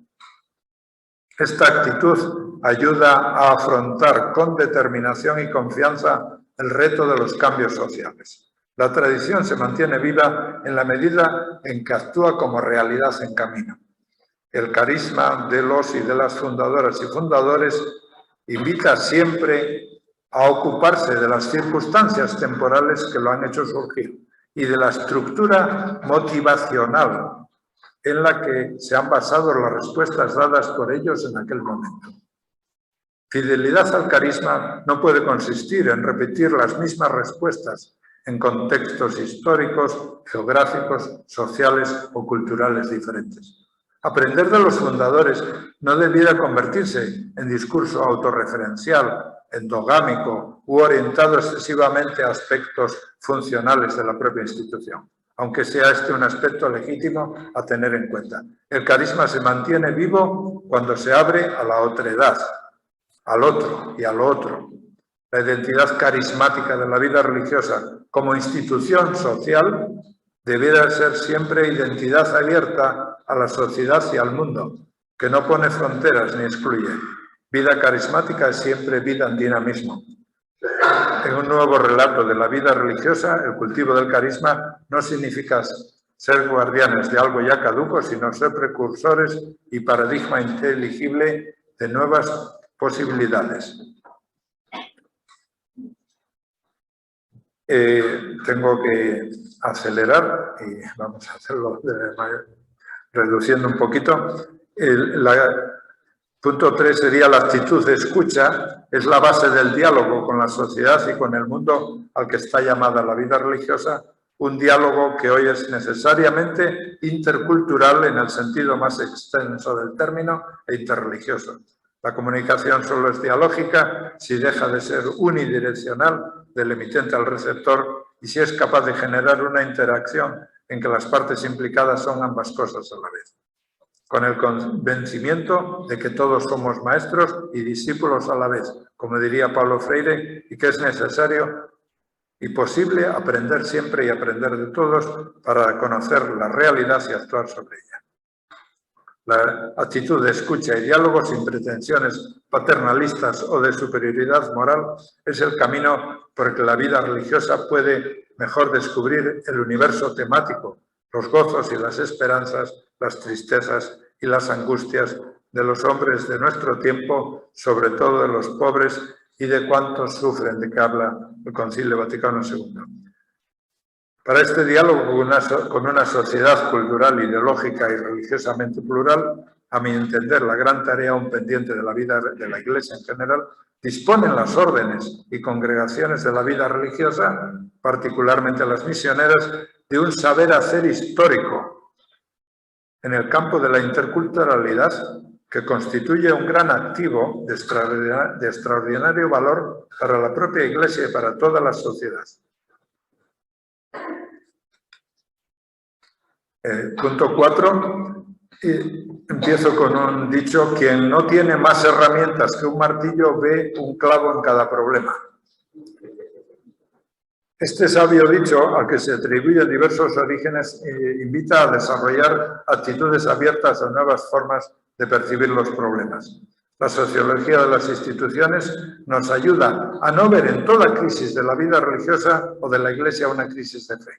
Esta actitud ayuda a afrontar con determinación y confianza el reto de los cambios sociales. La tradición se mantiene viva en la medida en que actúa como realidad en camino. El carisma de los y de las fundadoras y fundadores invita siempre a ocuparse de las circunstancias temporales que lo han hecho surgir y de la estructura motivacional en la que se han basado las respuestas dadas por ellos en aquel momento. Fidelidad al carisma no puede consistir en repetir las mismas respuestas en contextos históricos, geográficos, sociales o culturales diferentes. Aprender de los fundadores no debiera convertirse en discurso autorreferencial, endogámico u orientado excesivamente a aspectos funcionales de la propia institución, aunque sea este un aspecto legítimo a tener en cuenta. El carisma se mantiene vivo cuando se abre a la otredad, al otro y a lo otro. La identidad carismática de la vida religiosa como institución social debiera ser siempre identidad abierta a la sociedad y al mundo, que no pone fronteras ni excluye. Vida carismática es siempre vida en dinamismo. En un nuevo relato de la vida religiosa, el cultivo del carisma no significa ser guardianes de algo ya caduco, sino ser precursores y paradigma inteligible de nuevas posibilidades. Tengo que acelerar y vamos a hacerlo reduciendo un poquito. Punto 3 sería la actitud de escucha, es la base del diálogo con la sociedad y con el mundo al que está llamada la vida religiosa, un diálogo que hoy es necesariamente intercultural en el sentido más extenso del término e interreligioso. La comunicación solo es dialógica si deja de ser unidireccional, del emitente al receptor, y si es capaz de generar una interacción en que las partes implicadas son ambas cosas a la vez, con el convencimiento de que todos somos maestros y discípulos a la vez, como diría Paulo Freire, y que es necesario y posible aprender siempre y aprender de todos para conocer la realidad y actuar sobre ella. La actitud de escucha y diálogo sin pretensiones paternalistas o de superioridad moral es el camino por el que la vida religiosa puede mejor descubrir el universo temático, los gozos y las esperanzas, las tristezas y las angustias de los hombres de nuestro tiempo, sobre todo de los pobres y de cuantos sufren, de que habla el Concilio Vaticano II. Para este diálogo con una sociedad cultural, ideológica y religiosamente plural, a mi entender, la gran tarea aún pendiente de la vida de la Iglesia en general, disponen las órdenes y congregaciones de la vida religiosa, particularmente las misioneras, de un saber hacer histórico en el campo de la interculturalidad, que constituye un gran activo de extraordinario valor para la propia Iglesia y para toda la sociedad. Punto 4. Empiezo con un dicho: quien no tiene más herramientas que un martillo ve un clavo en cada problema. Este sabio dicho, al que se atribuyen diversos orígenes, invita a desarrollar actitudes abiertas a nuevas formas de percibir los problemas. La sociología de las instituciones nos ayuda a no ver en toda crisis de la vida religiosa o de la Iglesia una crisis de fe,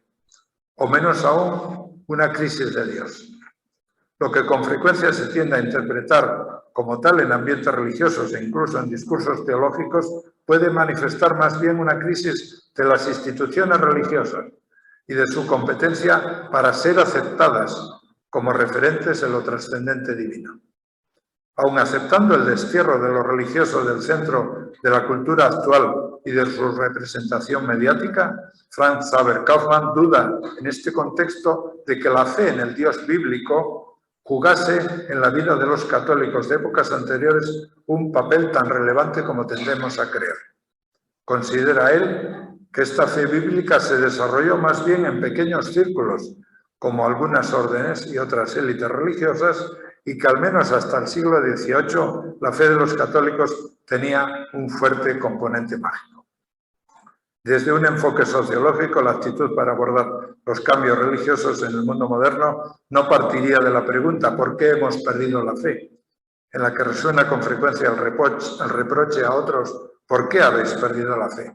o menos aún una crisis de Dios. Lo que con frecuencia se tiende a interpretar como tal en ambientes religiosos e incluso en discursos teológicos puede manifestar más bien una crisis de las instituciones religiosas y de su competencia para ser aceptadas como referentes en lo trascendente divino. Aun aceptando el destierro de lo religioso del centro de la cultura actual y de su representación mediática, Franz Xaver Kaufmann duda en este contexto de que la fe en el Dios bíblico jugase en la vida de los católicos de épocas anteriores un papel tan relevante como tendemos a creer. Considera él que esta fe bíblica se desarrolló más bien en pequeños círculos, como algunas órdenes y otras élites religiosas, y que al menos hasta el siglo XVIII la fe de los católicos tenía un fuerte componente mágico. Desde un enfoque sociológico, la actitud para abordar los cambios religiosos en el mundo moderno no partiría de la pregunta ¿por qué hemos perdido la fe?, en la que resuena con frecuencia el reproche a otros ¿por qué habéis perdido la fe?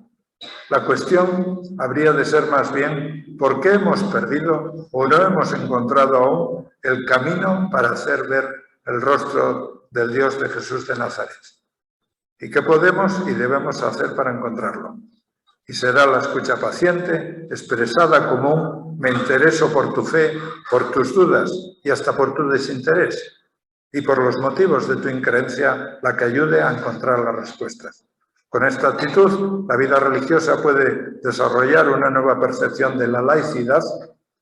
La cuestión habría de ser más bien ¿por qué hemos perdido o no hemos encontrado aún el camino para hacer ver el rostro del Dios de Jesús de Nazaret? ¿Y qué podemos y debemos hacer para encontrarlo? Y será la escucha paciente, expresada como un me intereso por tu fe, por tus dudas y hasta por tu desinterés, y por los motivos de tu increencia, la que ayude a encontrar las respuestas. Con esta actitud, la vida religiosa puede desarrollar una nueva percepción de la laicidad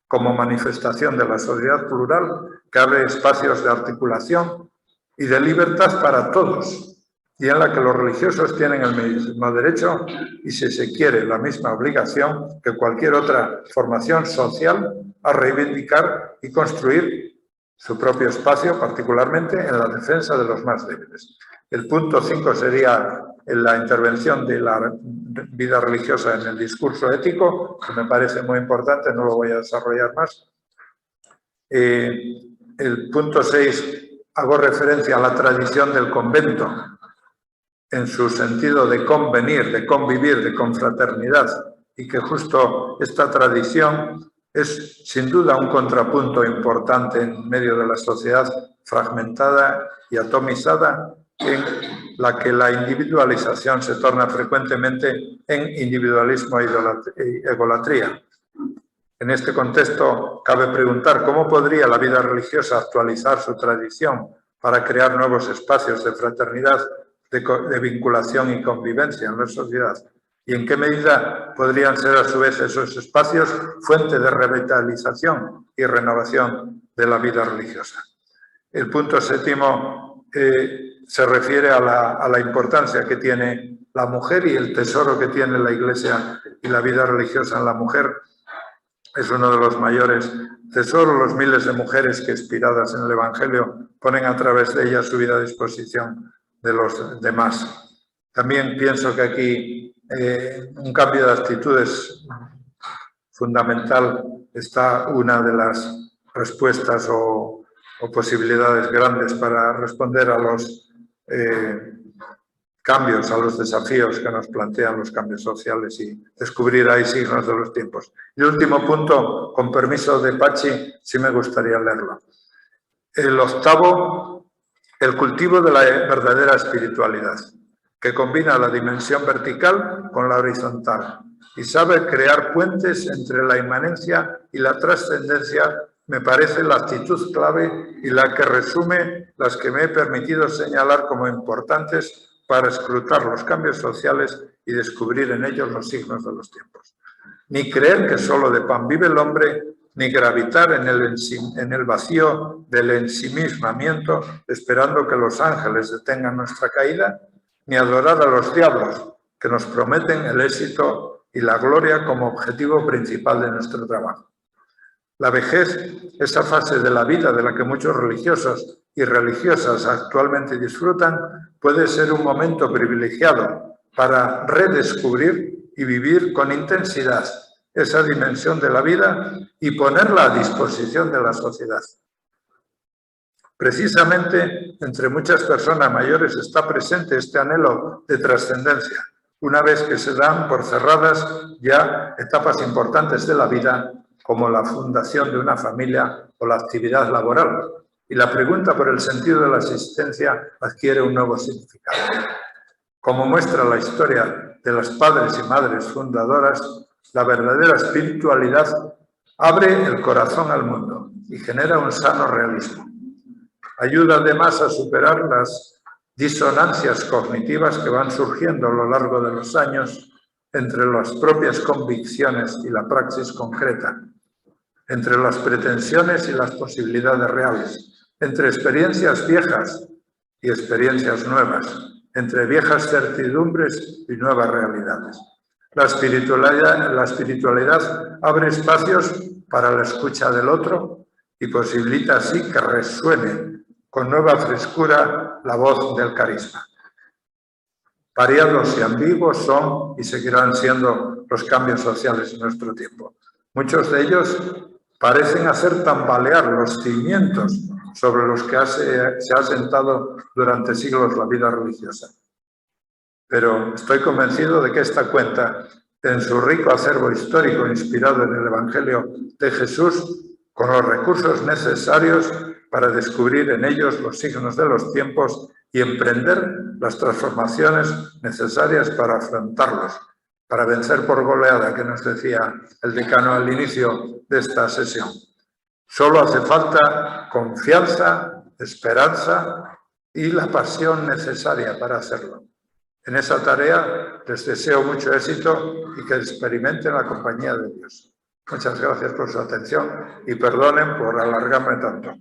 como manifestación de la sociedad plural que abre espacios de articulación y de libertad para todos, y en la que los religiosos tienen el mismo derecho y, si se quiere, la misma obligación que cualquier otra formación social a reivindicar y construir su propio espacio, particularmente en la defensa de los más débiles. El punto 5 sería la intervención de la vida religiosa en el discurso ético, que me parece muy importante, no lo voy a desarrollar más. El punto 6, hago referencia a la tradición del convento, en su sentido de convenir, de convivir, de confraternidad, y que justo esta tradición es sin duda un contrapunto importante en medio de la sociedad fragmentada y atomizada, en la que la individualización se torna frecuentemente en individualismo e egolatría. En este contexto, cabe preguntar cómo podría la vida religiosa actualizar su tradición para crear nuevos espacios de fraternidad, de vinculación y convivencia en la sociedad, y en qué medida podrían ser a su vez esos espacios fuente de revitalización y renovación de la vida religiosa. El punto 7 se refiere a la importancia que tiene la mujer y el tesoro que tiene la Iglesia y la vida religiosa en la mujer es uno de los mayores tesoros. Los miles de mujeres que, inspiradas en el Evangelio, ponen a través de ellas su vida a disposición de los demás. También pienso que aquí un cambio de actitudes fundamental está una de las respuestas o posibilidades grandes para responder a los cambios, a los desafíos que nos plantean los cambios sociales y descubrir ahí signos de los tiempos. Y el último punto, con permiso de Pachi, sí me gustaría leerlo. El octavo, el cultivo de la verdadera espiritualidad, que combina la dimensión vertical con la horizontal y sabe crear puentes entre la inmanencia y la trascendencia. Me parece la actitud clave y la que resume las que me he permitido señalar como importantes para escrutar los cambios sociales y descubrir en ellos los signos de los tiempos. Ni creer que solo de pan vive el hombre, ni gravitar en el vacío del ensimismamiento esperando que los ángeles detengan nuestra caída, ni adorar a los diablos que nos prometen el éxito y la gloria como objetivo principal de nuestro trabajo. La vejez, esa fase de la vida de la que muchos religiosos y religiosas actualmente disfrutan, puede ser un momento privilegiado para redescubrir y vivir con intensidad esa dimensión de la vida y ponerla a disposición de la sociedad. Precisamente entre muchas personas mayores está presente este anhelo de trascendencia, una vez que se dan por cerradas ya etapas importantes de la vida, como la fundación de una familia o la actividad laboral, y la pregunta por el sentido de la existencia adquiere un nuevo significado. Como muestra la historia de las padres y madres fundadoras, la verdadera espiritualidad abre el corazón al mundo y genera un sano realismo. Ayuda además a superar las disonancias cognitivas que van surgiendo a lo largo de los años entre las propias convicciones y la praxis concreta, entre las pretensiones y las posibilidades reales, entre experiencias viejas y experiencias nuevas, entre viejas certidumbres y nuevas realidades. La espiritualidad abre espacios para la escucha del otro y posibilita así que resuene con nueva frescura la voz del carisma. Variados y ambiguos son y seguirán siendo los cambios sociales en nuestro tiempo. Muchos de ellos parecen hacer tambalear los cimientos sobre los que se ha sentado durante siglos la vida religiosa. Pero estoy convencido de que esta cuenta, en su rico acervo histórico inspirado en el Evangelio de Jesús, con los recursos necesarios para descubrir en ellos los signos de los tiempos y emprender las transformaciones necesarias para afrontarlos, para vencer por goleada, que nos decía el decano al inicio de esta sesión. Solo hace falta confianza, esperanza y la pasión necesaria para hacerlo. En esa tarea les deseo mucho éxito y que experimenten la compañía de Dios. Muchas gracias por su atención y perdonen por alargarme tanto.